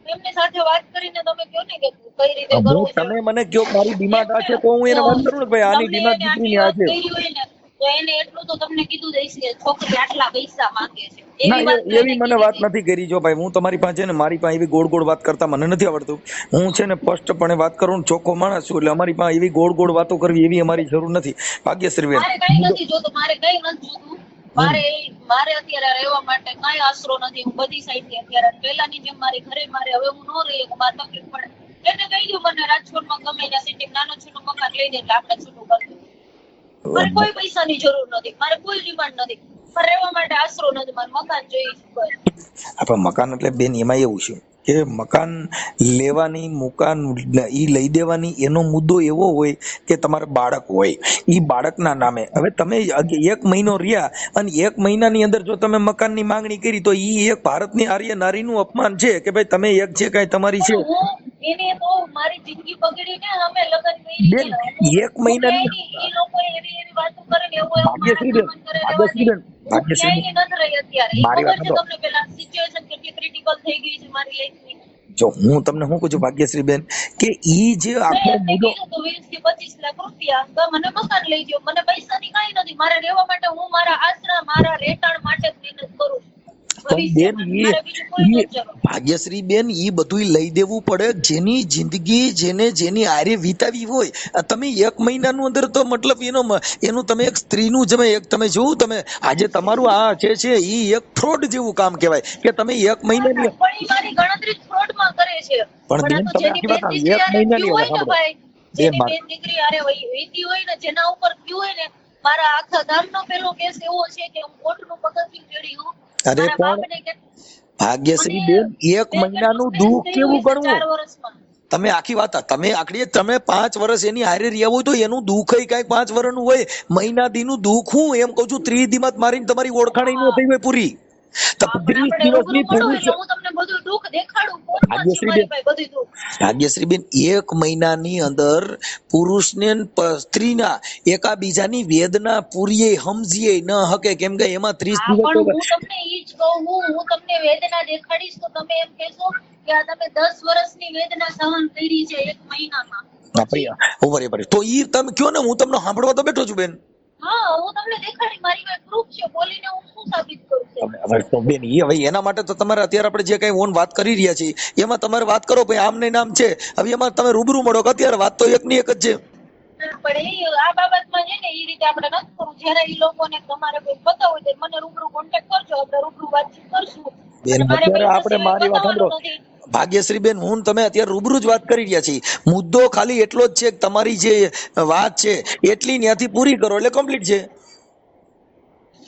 એમની સાથે વાત કરીને તમે કહો ને કે કઈ રીતે કરવું છે. તમે મને કહો મારી ડિમાન્ડ આ છે તો હું એને વાત કરું ને ભાઈ આની તમને ડિમાન્ડ એને દીકરીની આટલી આ વાત છે. કરી હોય ને તો એને એટલું તો તમને કીધું દઈશ કે છોકરી આટલા પૈસા માંગે છે, ના એવી વાત તો એવી એને મને કીધી વાત હતી. નથી કરી. જો ભાઈ હું તમારી પાસે ને મારી પાસે એવી ગોળ ગોળ વાત કરતા મને નથી આવડતું. હું છે ને સ્પષ્ટપણે વાત કરું ને ચોખ્ખો માણસ છું, એટલે અમારી પાસે એવી ગોળ ગોળ વાતો કરવી એવી અમારી જરૂર નથી. ભાગ્યશ્રી બેન મારે કઈ નથી જોતું, મારે કઈ નથી જોતું. મારે અત્યારે રહેવા માટે કઈ આશરો નથી. હું બધી સાઈડ થી અત્યારે પહેલાની જેમ મારી ઘરે મારે હવે હું ન રહી, મારે તકલીફ પડે એટલે કહી દઉં મને રાજકોટમાં ગમે ત્યાં સિટી નાનું છોટું મકાન લઈ દે એટલે આપણે છૂટું કરી દઉં. મારે કોઈ પૈસાની જરૂર નથી, મારે કોઈ ડિમાન્ડ નથી, મારે રહેવા માટે આશરો નથી, મારે મકાન જોઈએ છે બસ. આપણે મકાન એટલે બેન એમાં એવું છે કે મકાન લેવાની મકાન ઈ લઈ દેવાની એનો મુદ્દો એવો હોય કે તમારે બાળક હોય, ઈ બાળકના નામે. હવે તમે 1 મહિનો રહ્યા અને 1 મહિનાની અંદર જો તમે મકાનની માંગણી કરી તો ઈ એક ભારતની આર્ય નારીનું અપમાન છે કે ભાઈ તમે એક જે કાંઈ તમારી છે પણ હું એને તો મારી જિંદગી બગડીને અમે લગ્ન કરી બેન, છે. 1 મહિનાની એ લોકો એવી વાત કરે ને એવું મારા ભાગ્યશ્રી બેન, સામાન કરે રહેવાથી હું ક્યાંય નથી રહી અત્યારે. એ મારી ખબર વાત છે તમને પેલા સિચ્યુએશન કેટલી ક્રિટિકલ થઈ ગઈ છે મારી લાઈફની. જો હું તમને શું કહું છું ભાગ્યશ્રી બેન કે ઈ જે આખો મેં એમને મુદ્દો, કીધું તો 20 થી 25 લાખ રૂપિયા તો મને મકાન લઈ દો. મને પૈસાની કાંઈ નથી, મારે રહેવા માટે હું મારા આશરા મારા રહેઠાણ માટે જ મહેનત કરું છું પણ બેન ભવિષ્યમાં. મારે બીજું કોઈ નથી જરૂર. ભાગ્યશ્રી બેન ઈ બધું લઈ દેવું પડે જેની જિંદગી જેની આરે વિતાવી હોય. તમે 1 મહિનાનું અંદર તો મતલબ એનું તમે એક સ્ત્રીનું તમે જોવું, તમે આજે તમારું આ છે ઈ એક ફ્રોડ જેવું કામ કહેવાય કે તમે 1 મહિનાની. પણ ઈ મારી ગણતરી ફ્રોડમાં કરે છે. પણ પણ આ બેન તો તમે જેની આખી બેન વાત દીકરી 1 હારે મહિનાની થયું હવે હોય ને સાંભળો ભાઈ, બેન જેની બેન દીકરી હારે વીતી હોય ને, જેના ઉપર થયું હોય ને, મારા આખા ગામનો પેલો કેસ એવો છે કે હું કોર્ટનું પગથિયું ચડી હું. અરે મારા પણ બાપને કે ભાગ્યશ્રી મને બેન 1 કેટલું મહિનાનું સ્ટ્રેસ દુઃખ થયું કેવું હશે ગણવું. 4 વર્ષમાં. તમે આખી વાત તમે આખડી તમે 5 વર્ષ એની હારે રહ્યા હોય તો એનું દુઃખ કઈક 5 વર્ષનું હોય. મહિના દીનું દુઃખ હું એમ કહું છું 30 દીમાં મારીને તમારી ઓળખાણ ન થઈ હોય પૂરી. તો હા, પણ 30 આપણે રૂબરૂ દિવસની મળો પુરુષ એટલે હું તમને બધું દુઃખ દેખાડું. ફોનમાં જ છે ભાગ્યશ્રી બેન, મારી પાસે બધું દુઃખ. ભાગ્યશ્રીબેન 1 મહિનાની અંદર પુરુષને ને સ્ત્રીના એકાબીજાની વેદના પૂરીએ સમજીએ ન હકે, કેમ કે એમાં 30 હા, દિવસ પણ હું તમને ઈ જ કહું, હું તમને વેદના દેખાડીશ તો તમે એમ કહેશો કે આ તમે 10 વર્ષની વેદના સહન કરી છે 1 મહિનામાં. પછી બરાબર તો ઈ તમે કયો ને, હું તમને સાંભળવા તો બેઠો છું બેન. હા, હું તમને દેખાડી, મારી પાસે પ્રૂફ છે. બોલીને હું શું સાબિત કરું છું? હવે તો બેન હવે એના માટે તો તમારે અત્યારે આપણે જે કઈ ઓન વાત કરી રહ્યા છીએ એમાં તમારે વાત કરો ભાઈ આમ ને નામ છે. હવે એમાં તમે રૂબરૂ મળો કે અત્યારે વાત તો એકની એક જ છે. પણ આ બાબતમાં છે ને એ રીતે આપણે નથી કરવું. જ્યારે એ લોકોને તમારે કોઈ પતા હોય તો મને રૂબરૂ કોન્ટેક્ટ કરજો, આપણે રૂબરૂ વાતચીત કરશું. બેન અને મારે અત્યારે પૈસા આપણે સિવાય મારી વાત સાંભળો બતાવવાનું નથી. ભાગ્યશ્રી બેન, હું ને તમે અત્યારે રૂબરૂ જ વાત કરી રહ્યા છીએ. મુદ્દો ખાલી એટલો જ છે કે તમારી જે વાત છે એટલી ત્યાંથી પૂરી કરો એટલે કમ્પ્લીટ છે.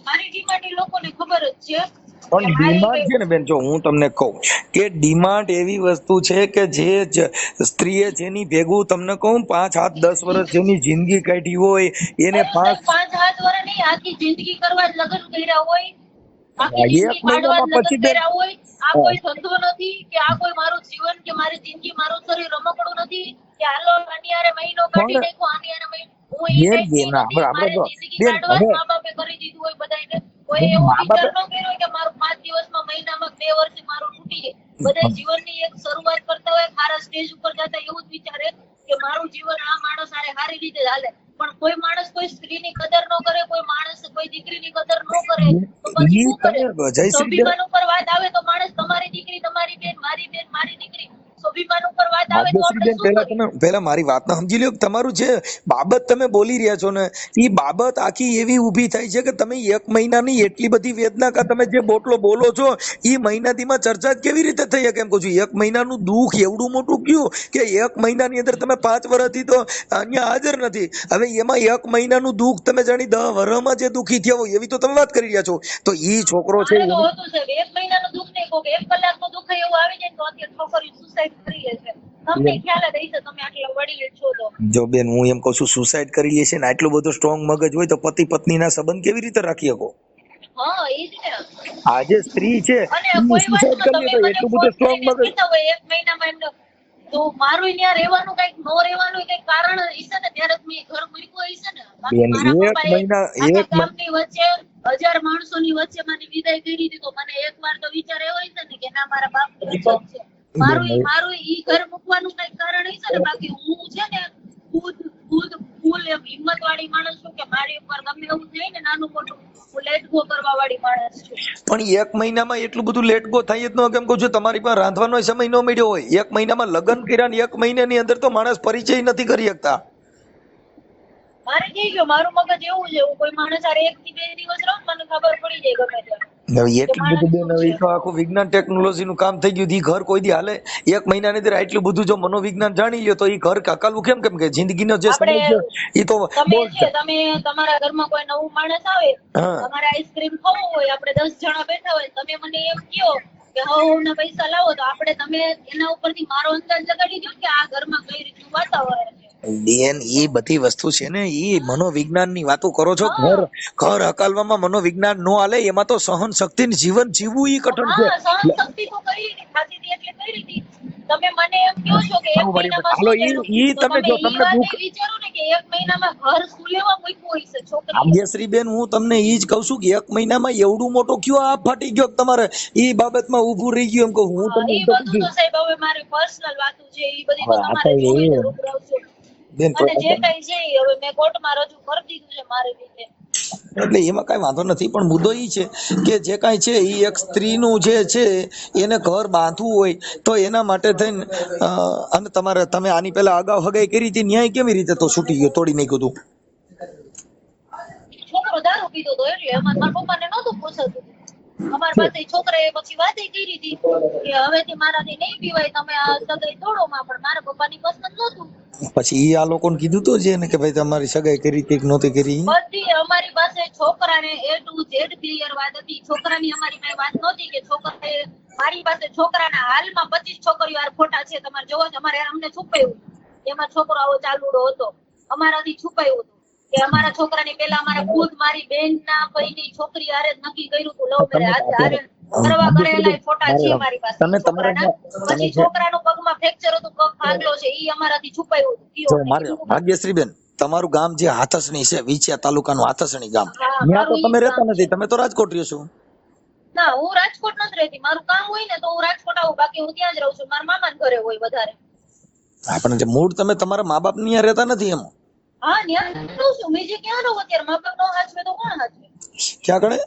મારી ડિમાન્ડ એ લોકોને ખબર જ છે કે પણ મારી ડિમાન્ડ છે ને બેન, જો હું તમને કહું કે ડિમાન્ડ એવી વસ્તુ છે કે જે સ્ત્રીએ જેની ભેગું તમને કહું 5, 7, 10 વર્ષ જેની જિંદગી કાઢી હોય એને અરે સાહેબ, 5 5-7 વર્ષ નહીં, આખી જિંદગી કરવા જ લગ્ન કર્યા હોય, આખી જિંદગી 1 કાઢવા જ મહિનામાં લગ્ન પછી બેન, કર્યા હોય. આ કોઈ ધંધો નથી કે આ કોઈ મારું જીવન કે મારી જિંદગી મારું શરીર રમકડું નથી કે હાલો આની હારે મહિનો કાઢી પણ નાખો, આની હારે મહિનો. હું એ બેન ટાઈપની બેન નથી. આપણે મારે તો જિંદગી બેન કાઢવા જ હવે મા બાપે કરી દીધું હોય બધાને. કોઈ એવું મા બાપે વિચાર ન કર્યો કે મારું 5 દિવસમાં, મહિનામાં, 2 વર્ષે મારું તૂટી જાય. બધા જીવનની એક શરૂઆત કરતા હોય, સારા સ્ટેજ ઉપર જતા એવું જ વિચારે કે મારું જીવન આ માણસ હારે સારી રીતે હાલે. પણ કોઈ માણસ કોઈ સ્ત્રીની કદર ન કરે, કોઈ માણસ કોઈ દીકરીની કદર ન કરે, તો પછી ઈ શું કરે? તમે જયશ્રી સ્વાભિમાન ઉપર વાત આવે તો માણસ, તમારી દીકરી તમારી બેન, મારી દીકરી, સ્વાભિમાન ઉપર વાત આવે તો આપણે ભાગ્યશ્રીબેન, શું પહેલા કરીએ? પહેલા મારી વાતને સમજી લ્યો. તમારું જે બાબત તમે બોલી રહ્યા છો ને, એ બાબત આખી એવી ઊભી થાય છે કે તમે 1 મહિનાની એટલી બધી વેદના કે તમે જે બોટલો બોલો છો એ મહિનાથીમાં ચર્ચા જ કેવી રીતે થઈ શકે? એમ કહું છું 1 મહિનાનું દુઃખ એવડું મોટું કયું કે 1 મહિનાની અંદર તમે 5 વર્ષથી તો અહીંયા હાજર નથી. હવે એમાં 1 મહિનાનું દુઃખ તમે જાણી 10 વર્ષમાં જે દુઃખી થયા હોય એવી તો તમે વાત કરી રહ્યા છો. તો એ છોકરો છે મારે તો હતું સાહેબ, 1 મહિનાનું દુઃખ નહીં, કોક 1 કલાકનું દુઃખ એવું આવી જાય ને તો અત્યારે છોકરીઓ સુસાઇડ કરી લે છે. તમને ખ્યાલ જ હશે, તમે આટલા વડીલ છો તો. જો બેન, હું એમ કહું છું સુસાઇડ કરી લે છે ને, આટલું બધું સ્ટ્રોંગ મગજ હોય તો પતિ પત્નીના સંબંધ કેવી રીતે રાખી શકો? હા, ઈ જ ને. આ જે સ્ત્રી છે અને એ કોઈ સુસાઇડ વાતનો કરી લે તમે તો મને એટલું ફોન બધું સ્ટ્રોંગ કરીને મગજ. કહેતા હોય 1 મહિનામાં એમને, તો મારું ત્યાં રહેવાનું કઈક નો રહેવાનું કઈક કારણ હશે ને, ત્યારે જ મેં ઘર મૂક્યું હશે ને. બાકી બેન, મારા 1 પપ્પાએ મહિના આખા 1 ગામની વચ્ચે 1000 માણસોની વચ્ચે મને વિદાય કરી હતી, તો મને એકવાર તો વિચાર એવો હશે ને કે ના, મારા બાપની ઇજ્જત છે. મારું ઈ ઘર મૂકવાનું કઈક કારણ હશે ને. બાકી હું છે ને ખુદ ફૂલ એમ હિંમત વાળી માણસ છું કે મારી ઉપર ગમે એવું થાય ને નાનું મોટું, હું લેટ ગો કરવા વાળી માણસ છું. પણ 1 મહિનામાં એટલું બધું લેટ ગો થાય જ ન. કેમ કહું છું તમારી પાસે રાંધવાનો સમય ન મળ્યો હોય. 1 મહિનામાં લગ્ન કર્યા ને 1 મહિનાની અંદર તો માણસ પરિચય નથી કરી શકતા. મારે થઈ ગયો, મારું મગજ એવું છે, હું કોઈ માણસ હારે 1 થી 2 દિવસ રહું ને મને ખબર પડી જાય ગમે ત્યારે હવે કે એટલું માણસ બધું બેન, શું હવે છે. ઈ તો આખું વિજ્ઞાન ટેકનોલોજી નું કામ થઈ ગયું. ઈ ઘર કોઈ દી હાલે? 1 મહિનાની અંદર આટલું બધું જો મનોવિજ્ઞાન જાણી લ્યો તો ઈ ઘર કાકાલું કેમ કે જિંદગીનો જે સમય આપણે છે ઈ તો તમે બોલ છે, તમે તમારા ઘરમાં કોઈ નવું માણસ આવે, હા. તમારે આઈસ્ક્રીમ ખાવું હોય, આપણે 10 જણા બેઠા હોય, તમે મને એમ કહો કે ના પૈસા લાવો, તો આપણે તમે એના ઉપરથી મારો અંદાજ લગાડી દો કે આ ઘરમાં કઈ રીતનું વાતાવરણ છે. બેન, ઈ બધી વસ્તુ છે ને, ઈ મનોવિજ્ઞાન ની વાતો કરો છો. હા ઘર હકાલવામાં મનોવિજ્ઞાન નો હાલે. એમાં તો સહન શક્તિ ને જીવન જીવવું ઈ કઠણ છે. હા, સહન શક્તિ તો કરી હતી, ખાતી હતી એટલે કરી હતી. તમે મને એમ કહો છો કે 1 મહિનામાં હાલો, શું થયું, ઈ તો તમે તમે જો ઈ તમને વાત દુઃખ. વિચારો ને કે 1 મહિનામાં ઘર શું લેવા મૂક્યું હશે છોકરીએ. ભાગ્યશ્રી બેન, હું તમને ઈ જ કહું છું કે 1 મહિનામાં એવડું મોટો કયો આ ફાટી ગયો કે તમારે ઈ બાબતમાં ઊભું રહી ગયું? એમ કહું હું તમને ઈ બધું તો સાહેબ હવે મારી પર્સનલ વાતો છે, ઈ બધી તો તમારે જોઈને રૂબરૂ છે. બેન અને જે કઈ છે ઈ હવે મેં કોર્ટમાં રજૂ કરી દીધું છે મારી રીતે. એટલે એમાં કઈ વાંધો નથી, પણ મુદ્દો ઈ છે કે જે કાંઈ છે ઈ એક સ્ત્રીનું જે છે એને ઘર બાંધવું હોય તો એના માટે થઈને અને તમે આની પહેલા અગાઉ હગાઈ કરી હતી, ન્યાય કેવી રીતે તો છૂટી ગયો, તોડી નાખ્યું હતું? છોકરો દારૂ પીતો હતો એટલે અમારા મારા પપ્પાને નહોતું પોસાતું. અમારી પાસે છોકરાએ પછી વાતે કરી હતી કે હવેથી મારાથી નહીં પીવાય, તમે આ સગાઈ તોડો માં. પણ મારા પપ્પાની પસંદ નહોતું. પછી ઈ આ લોકોને કીધું તો છે ને કે ભાઈ તમારી સગાઈ કરી કે નહોતી કરી? બધી અમારી પાસે છોકરાને A to Z ક્લિયર વાત હતી. છોકરાની અમારી પાસે વાત નહોતી કે છોકરાએ, મારી પાસે છોકરાના હાલમાં 25 છોકરીઓ યાર ફોટા છે, તમારે જોવો છો. અમારે અમને છુપાયું એમાં છોકરો આવો ચાલુડો હતો, અમારાથી છુપાયું હતું કે અમારા છોકરાની પેલા અમારા ખુદ મારી બેનના ભાઈની છોકરી હારે જ નક્કી કર્યું હતું લવ મેરેજ. હારે કરવા કરેલા ફોટા છે મારી પાસે છોકરાના. પછી છોકરાનું પગમાં ફ્રેક્ચર હતું, પગ ભાગલો છે, ઈ અમારાથી છુપાયું હતું. ભાગ્યશ્રી બેન, તમારું ગામ જે હાથસણી છે, વિછિયા તાલુકાનું હાથસણી ગામ, હા, ત્યાં તો મારું તમે ઈ રહેતા ગામ નથી, છે. તમે તો રાજકોટ રહ્યો છો. ના, હું રાજકોટ નથી રહેતી. મારું કામ હોય ને તો હું રાજકોટ આવું, બાકી હું ત્યાં જ રહું છું. મારા મામાના ઘરે હોય વધારે. આપણે જે મૂળ તમે તમારા મા બાપ ની રહેતા નથી એમ? હા, ત્યાં રહું છું. બીજે ક્યાં રહું અત્યારે? મા બાપ નો હાચવે તો કોણ હાચવે? ક્યાં કણે?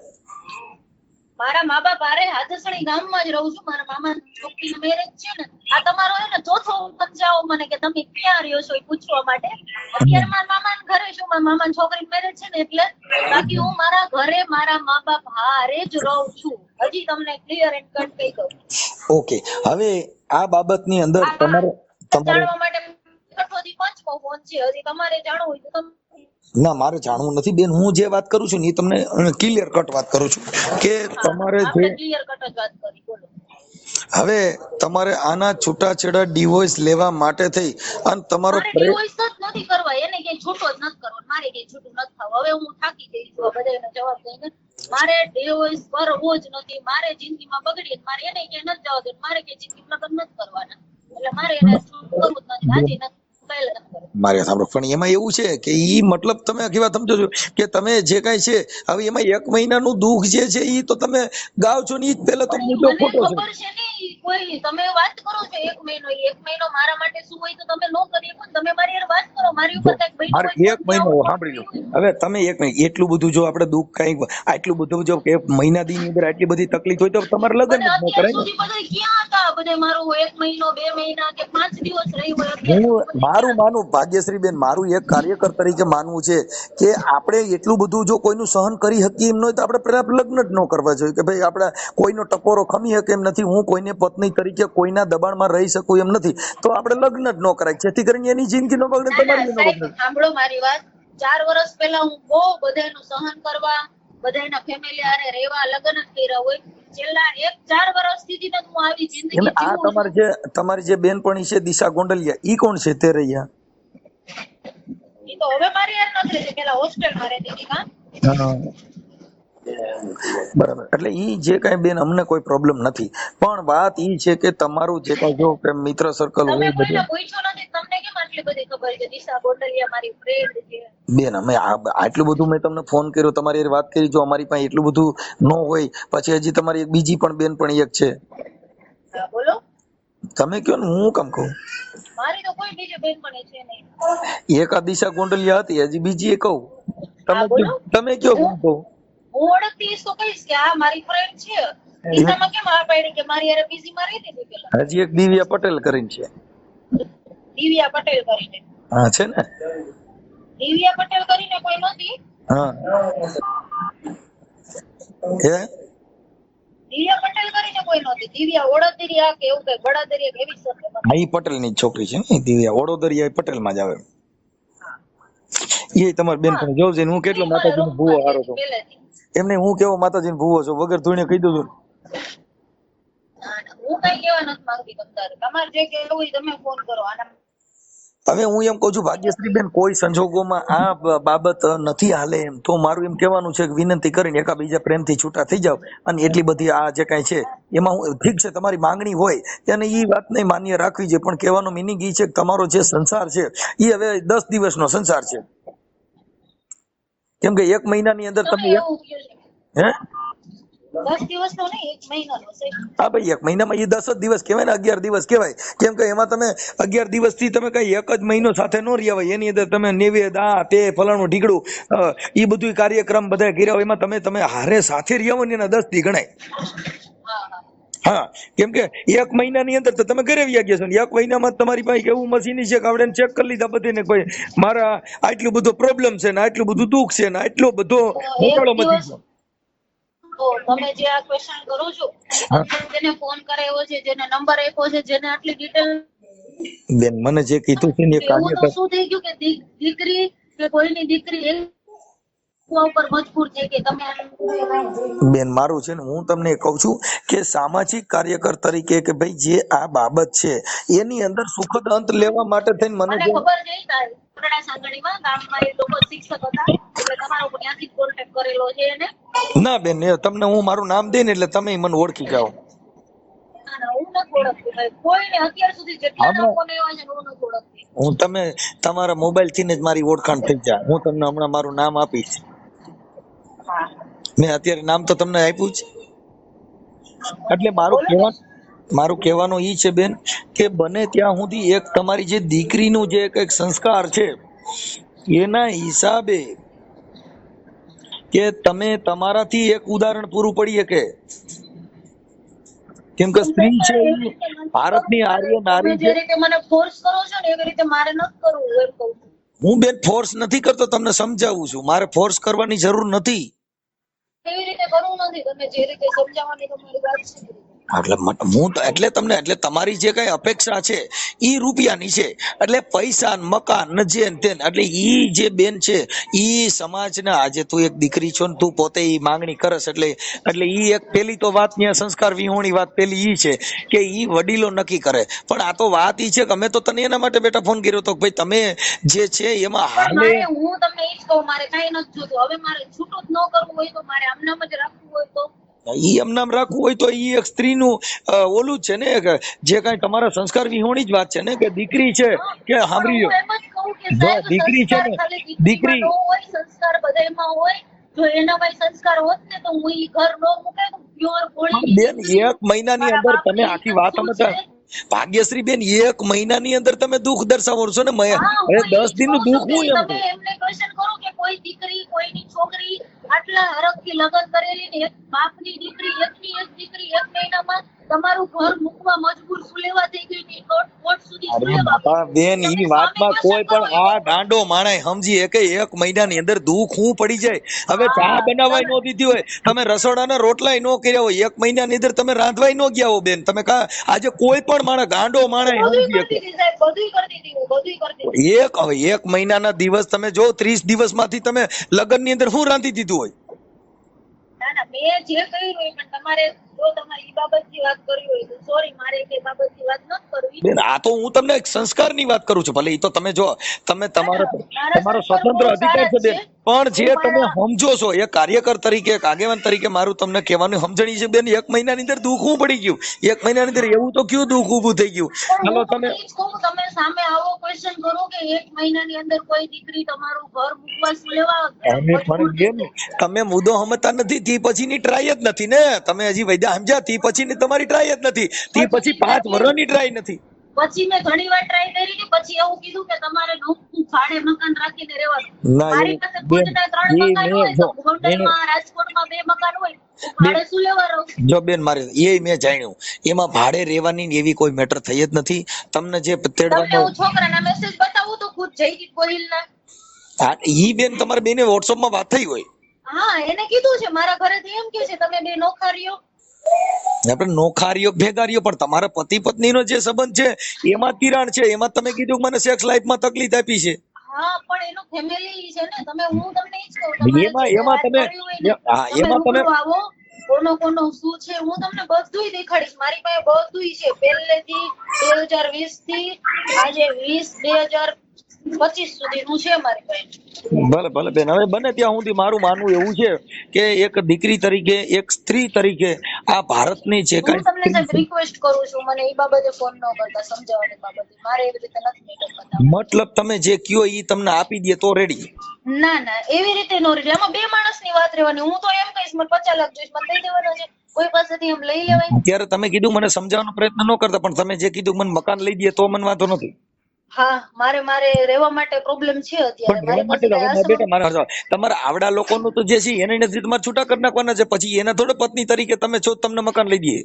મારા મા બાપ હારે હાથસણી ગામમાં જ રહું છું. મારા મામાની છોકરીનું મેરેજ છે ને, આ તમારો હે ને ચોથો સમજાવો મને કે તમે ક્યાં રહ્યો છો એ પૂછવા માટે. અત્યારે મારા મામાના ઘરે છું, મારા મામાની છોકરીનું મેરેજ છે ને એટલે. બાકી હું મારા ઘરે મારા મા બાપ હારે જ રહું છું. હજી તમને ક્લિયર એન્ડ કટ કહી દઉં. ઓકે, હવે આ બાબતની અંદર તમારે જાણવા માટે કઠોથી 5મો ફોન છે. હજી તમારે જાણવું હોય તો તમે. ના, મારે જાણવું નથી બેન. હું જે વાત કરું છું ને એ તમને ક્લિયર કટ વાત કરું છું કે તમારે જે આપણે ક્લિયર કટ જ વાત કરી. બોલો. હવે તમારે આના છૂટાછેડા ડિવોર્સ લેવા માટે થઈ અને તમારો મારે ડિવોર્સ જ નથી કરવા, એને ક્યાંય છૂટો જ નથી કરવો, મારે ક્યાંય છૂટું નથી થવું. હવે હું થાકી ગઈ છું આ બધાનો જવાબ દઈને. મારે ડિવોર્સ કરવો જ નથી. મારે જિંદગીમાં બગડી, મારે એને ક્યાંય નથી જવા દેવું, મારે ક્યાંય જિંદગીમાં લગ્ન નથી કરવાના. એટલે મારે એને કરવું જ નથી, હાજી નથી. પહેલા નથી કર્યું. મારે સાંભળો, પણ એમાં એવું છે કે ઈ મતલબ તમે આખી વાત સમજો છો કે તમે જે કાંઈ છે હવે એમાં 1 મહિનાનું દુઃખ જે છે ઈ તો તમે ગાવ છો ને ઈ જ પહેલા તો પણ મુદ્દો મને ખોટો છે. ખબર છે ને ઈ કોઈ તમે વાત કરો છો 1 મહિનો મારા માટે શું હોય તો તમે ન કરી શકો. તમે મારી હારે વાત કરો, મારી ઉપર કઈક બન્યું મારે હોય 1 તો મહિનો આવું સાંભળી લો. થયું હોય. હવે તમે 1 મહિનો એટલું બધું જો આપણે દુઃખ કઈક આટલું બધું જો કે મહિના દી ની અંદર આટલી બધી તકલીફ હોય તો તમારે લગ્ન અને જ ન અત્યાર કરાય ને. સુધી બધા ક્યાં હતા? બધા મારું 1 મહિનો 2 મહિના કે 5 દિવસ રહી હોય અત્યાર સુધી હું બધા મારું ક્યાં માનું ભાગ્યશ્રી બેન, મારું એક કાર્યકર તરીકે માનવું છે કે આપણે એટલું બધું જો કોઈનું સહન કરી શકીએ એમ ન હોય તો આપણે પેલા લગ્ન જ ન કરવા જોઈએ કે ભાઈ આપણે કોઈનો ટકોરો ખમી શકે એમ નથી, હું કોઈને પત્ની તરીકે કોઈના દબાણમાં રહી શકું એમ નથી, તો આપણે લગ્ન જ ન કરાય જેથી કરીને એની જિંદગી નો બગડે, ના તમારી નો સાહેબ બગડે. સાંભળો મારી વાત. 4 વર્ષ પહેલા હું બહુ બધાનું સહન કરવા, બધાના ફેમિલી હારે રહેવા, લગ્ન જ કર્યા હોય. છેલ્લા 4 વર્ષથી જ હું આવી એને જિંદગી આ જીવું છું. તમારી જે બેનપણી છે દિશા ગોંડલિયા, ઈ કોણ છે તે રહ્યા? ઈ તો હવે મારી હારે નથી રહેતી, પેલા હોસ્ટેલમાં રહેતી હતી. કાં હા, બરાબર. એટલે ઈ જે કાંઈ બેન અમને કોઈ પ્રોબ્લેમ નથી, પણ વાત ઈ છે કે તમારું જે કાંઈ જો કે મિત્ર સર્કલ તમે હોય કોઈને બધું. પૂછ્યું નથી, તમને કેમ આટલી બધી ખબર છે દિશા ગોંડલિયા મારી ફ્રેન્ડ છે? બેન અમે આટલું બધું મેં તમને ફોન કર્યો, તમારી હારે વાત કરી, જો અમારી પાસે એટલું બધું ન હોય પછી હજી તમારી એક બીજી પણ બેનપણી એક છે, હા બોલો. તમે કયો ને હું કામ કહું. મારી તો કોઈ બીજી બેનપણી છે નહીં. એક આ દિશા ગોંડલિયા હતી, હજી બીજી એ કહું. હા બોલો. તમે કયો હું કહું. હું ઓળખતી તો કહીશ કે આ મારી ફ્રેન્ડ છે. દિશામાં કેમ આ પાડી કે મારી હારે પીજી માં રહેતી હતી પેલા? હજી એક દિવ્યા પટેલ કરીને છે. દિવ્યા પટેલ કરીને. હા છે ને. દિવ્યા પટેલ કરીને કોઈ નહોતી. હા હે દિવ્યા પટેલ કરીને કોઈ નહોતી. દિવ્યા ઓળદરિયા કે એવું કઈ બળદરિયા કે એવી સરનેમ હતી. હા, ઈ પટેલ ની છોકરી છે ને દિવ્યા, વડોદરિયા એ પટેલ માં જ આવે. એ તમારી બેન પણ જોજે ને હું કેટલો ઈ મને માતાજી નો ભૂવો રૂમમાં હારો છે છું. પહેલેથી. એમને હું કેવો માતાજી નો ભૂવો છું, વગર ધૂણે કહી દઉં છું. હું કઈ કહેવા નથી માંગતી તમારે. તમારે જે કહેવું હોય તમે ફોન કરો. આના હવે હું એમ કઉ છું ભાગ્યશ્રી બેન, કોઈ સંજોગોમાં આ બાબત નથી હાલે એમ તો મારું એમ કહેવાનું છે કે વિનંતી કરીને એકાબીજા પ્રેમથી છૂટા થઈ જાવ, અને એટલી બધી આ જે કાંઈ છે એમાં હું ઠીક છે તમારી માંગણી હોય અને એ વાતને માન્ય રાખવી છે, પણ કહેવાનો મિનિંગ એ છે કે તમારો જે સંસાર છે એ હવે 10 દિવસનો સંસાર છે. કેમ કે 1 મહિનાની અંદર તમે તમે એવું કહો છો. હે 10 દિવસનો નહીં, 1 મહિનાનો છે. હા ભાઈ, 1 મહિનામાં એ 10 જ દિવસ કહેવાય ને, 11 દિવસ કહેવાય. કેમ કે એમાં તમે 11 દિવસથી તમે કઈ એક જ મહિનો સાથે ન રહ્યા હોય, એની અંદર તમે નિવેદ આ તે ફલાણું ઢીકડું એ બધું કાર્યક્રમ બધા કર્યા હોય, એમાં તમે હારે સાથે રહ્યા હોય ને એના 10 દી ગણાય. હા હા. હા, કેમ કે 1 મહિનાની અંદર તો તમે ઘરે વ્યા ગયા છો ને 1 મહિનામાં તમારી પાસે એવું મશીન છે કે આપણે ચેક કરી લીધા બધીને, કોઈ મારા આટલું બધું પ્રોબ્લેમ છે ને આટલું બધું દુઃખ છે ને આટલો બધો એક ઘોટાળો મચી દિવસ ગયો. તો તમે જે આ ક્વેશ્ચન કરો છો એ હા તમને જેને ફોન કરાવ્યો છે, જેને નંબર આપ્યો છે, જેને આટલી ડિટેલ, બેન, મને જે કીધું છે ને એ એવું તો કાર્યકર શું થઈ ગયું કે દીકરી કે કોઈની દીકરી એના ઉપર મજબૂર થઈ કે તમે બેન, મારું છે ને હું તમને એ કહું છું કે સામાજિક કાર્યકર તરીકે કે ભાઈ જે આ બાબત છે એની અંદર સુખદ અંત લેવા માટે થઈને મને મને જે ખબર છે કોટડા સાંગણીમાં ગામમાં એ લોકો શિક્ષક હતા એટલે તમારો ત્યાંથી કોન્ટેક્ટ કરેલો છે એને. ના બેન, એ તમને હું મારું નામ દઈ ને એટલે તમે મને ઓળખી જાઓ. ના ના હું નથી ઓળખતી ભાઈ કોઈને. અત્યાર સુધી જેટલા ના હમણાં ફોન આવ્યા છે ને હું નથી ઓળખતી. હું તમે તમારા મોબાઈલ થી જ મારી ઓળખાણ થઈ જાય. હું તમને હમણાં મારું નામ આપીશ. હા મેં અત્યારે નામ તો તમને આપ્યું જ. એટલે બોલો ને. મારું કહેવાનું ઈ છે બેન કે બને ત્યાં સુધી એક તમારી જે દીકરીનું જે કઈક સંસ્કાર છે એના હિસાબે કે તમે તમારાથી એક ઉદાહરણ પૂરું પડી શકે. કેમ કે સ્ત્રી છે એવી એ રીતે નથી ભારતની કરવું મારે. આર્ય તમે નારી જે છે. રીતે મને ફોર્સ કરો છો ને એવી રીતે મારે નથી કરવું એમ કહું છું. હું બેન ફોર્સ નથી કરતો, તમને સમજાવું છું. મારે ફોર્સ કરવાની જરૂર નથી. એવી રીતે કરવું નથી. તમે જે રીતે સમજાવવાની તમારી વાત છે. એટલે તમને એટલે તમારી જે કઈ અપેક્ષા છે ઈ રૂપિયાની છે, એટલે પૈસા ને મકાન ને જે ને તેન, એટલે ઈ જે બેન છે ઈ સમાજના, આજે તું એક દીકરી છો ને તું પોતે ઈ માંગણી કરસ, એટલે ઈ એક પેલી તો વાત ત્યાં સંસ્કાર વિહોણી વાત પેલી ઈ છે કે ઈ વડીલો નક્કી કરે. પણ આ તો વાત ઈ છે કે અમે તો તને એના માટે બેટા ફોન કર્યો તો ભાઈ તમે જે છે એમાં પણ હાલે. મારે, હું તમને એ જ કહું, મારે કાંઈ નથી જોતું. હવે મારે છૂટું જ ન કરવું હોય તો મારે આમનામ જ રાખવું હોય તો ઈ એમ નામ રાખવું હોય તો ઈ એક સ્ત્રીનું ઓલું જ છે ને કે જે કાંઈ તમારા સંસ્કાર વિહોણી જ વાત છે ને કે દીકરી છે કે પણ સાંભળી હું લો, એમ જ કહું કે જો સાહેબ દીકરી છે સંસ્કાર ને ખાલી દીકરીમાં દીકરી ન હોય, સંસ્કાર બધાયમાં હોય. જો એનામાં સંસ્કાર હોત ને તો હું ઈ ઘર ન મૂકે, પ્યોર પણ હોળીની બેન દીકરી એક મહિનાની મારા અંદર તમે બાપની આખી ઇજ્જત વાત શું સમજતા, છે. ભાગ્યશ્રી બેન એક મહિનાની અંદર તમે દુઃખ દર્શાવો છો ને હા, હવે હું 10 ઈ જ દિનનું કહું છું દુઃખ કે હું એમ તમે કહું. એમને ક્વેશ્ચન કરો કે કોઈ દીકરી, કોઈની છોકરી આટલા હરખથી લગ્ન કરેલી ને એક બાપની દીકરી, એકની એક દીકરી એક મહિનામાં તમારું ઘર મૂકવા મજબૂર શું લેવા થઈ ગઈ ને કોર્ટ સુધી શું અરે લેવા બાપા ગઈ? બેન તમે ઈ સામે વાતમાં ક્વેશ્ચન કોઈ કરો પણ ઈ આ કહો. ગાંડો માણસ સમજી કે એક મહિનાની અંદર દુઃખ હું પડી જાય. હવે ચા હા, બનાવાય તમે નો દીધી હોય, તમે રસોડાના રોટલાય નો કર્યા હોય, એક મહિનાની અંદર તમે રાંધવાય નો ગયા હો બેન, તમે આજે કોઈ પણ માણસ ગાંડો માણસ બધુંય સમજી કરતી શકે. હતી સાહેબ, બધુંય કરતી હતી હું, બધુંય કરતી હતી. એક મહિનાના દિવસ તમે જો 30 દિવસમાંથી તમે લગ્નની અંદર શું રાંધી દીધું હોય? ના ના, મેં જે કર્યું એ પણ તમારે જો તમારે ઈ બાબતની વાત કરવી હોય તો સોરી, મારે એ બાબતની વાત નથી કરવી. બેન આ તો હું તમને એક સંસ્કારની વાત કરું છું, ભલે એ તો તમે જો તમે ના ના, મારા તમારો સંસ્કાર બહુ સ્વતંત્ર અધિકાર સારા છે જ બેન, પણ હું જે તમે મારા સમજો છો એક કાર્યકર તરીકે, એક આગેવાન તરીકે મારું તમને કહેવાનું સમજણી છે બેન, એક મહિનાની અંદર દુઃખ હું પડી ગયું, એક મહિનાની અંદર એવું તો કયું દુઃખ ઊભું થઈ ગયું? પણ ચાલો હું તમે તમને ઈ જ કહું, તમે સામે આવો ક્વેશ્ચન કરો કે એક મહિનાની અંદર કોઈ દીકરી તમારું ઘર મૂકવા શું લેવા અમે મજબૂર પણ થઈ બેન ગઈ? તમે મુદ્દો સમજતા નથી, તે પછીની ટ્રાય જ નથી ને, તમે હજી વૈદ્યા સમજ્યા, તે પછીની તમારી ટ્રાય જ નથી, તે પછી 5 વર્ષની ટ્રાય નથી. પછી મેં ઘણી વાર ટ્રાય કરી કે પછી એવું કીધું કે તમારે નોખું ભાડે મકાન રાખીને રહેવાનું. ના મારી એ પાસે બેન ખુદના 3 એ મકાન હોય મેં તો જો મેં ગોંડલમાં, રાજકોટમાં 2 મકાન હોય, હું બેન ભાડે શું લેવા રહું? જો બેન મારે એ મેં જાણ્યું, એમાં ભાડે રહેવાની ને એવી કોઈ મેટર થઈ જ નથી. તમને જે તમને તેડવાનો હું છોકરાના મેસેજ બતાવું તો ખુદ જયદીપ ગોહિલના. ઈ બેન તમારે બેને વોટ્સઅપમાં વાત થઈ હોય, હા, એને કીધું છે, મારા ઘરેથી એમ કે છે તમે બે નોખારીઓ. આપણે નોખારીઓ ભેગારીઓ, પણ તમારા પતિ પત્નીનો જે સંબંધ છે એમાં તિરાડ છે, એમાં તમે કીધું કે મને સેક્સ લાઈફમાં તકલીફ આપી છે. હા, પણ એનું ફેમિલી છે ને, તમે હું તમને ઈ જ કહું, તમારે જે એમાં કઈ એમાં વાત તમે કરવી હોય ને હા તમે એમાં તમે રૂબરૂ આવો, કોનો કોનો શું છે હું તમને બધુંય દેખાડીશ. મારી પાસે બધુંય છે, પહેલેથી 2020 થી આજે 20/2025 સુધીનું છે મારી પાસે. ભલે ભલે બેન, હવે બને ત્યાં સુધી મારું માનવું એવું છે કે એક દીકરી તરીકે, એક સ્ત્રી તરીકે આ ભારતની જે હું કાંઈ તમને સ્ત્રી સાહેબ છે, રિક્વેસ્ટ કરું છું, મને એ બાબતે ફોન ન કરતા, સમજાવવાની બાબતે મારે એવી રીતે નથી મેટર બતાવવા. મતલબ તમે જે કયો ઈ તમને આપી દે તો રેડી? ના ના, એવી રીતે નો રેડી. આમાં બે માણસની વાત રહેવાની. હું તો એમ કહીશ મને 50 લાખ જોઈશ, મને દઈ દેવાના છે. કોઈ પાસેથી એમ લઈ લેવાય? અત્યારે તમે કીધું મને સમજાવવાનો પ્રયત્ન ન કરતા, પણ તમે જે કીધું મને મકાન લઈ દે તો મને વાંધો નથી. હા, મારે રહેવા માટે પ્રોબ્લેમ છે અત્યારે. પણ રહેવા મારી માટે પાસે તો કઈ હવે મારા આશ્રમ. બેટા મારા તમારા આવડા લોકોનું તો જે છે એને નથી તમારે છૂટા કરી નાખવાના છે, પછી એના થોડે પત્ની તરીકે તમે છો, તમને મકાન લઈ દઈએ.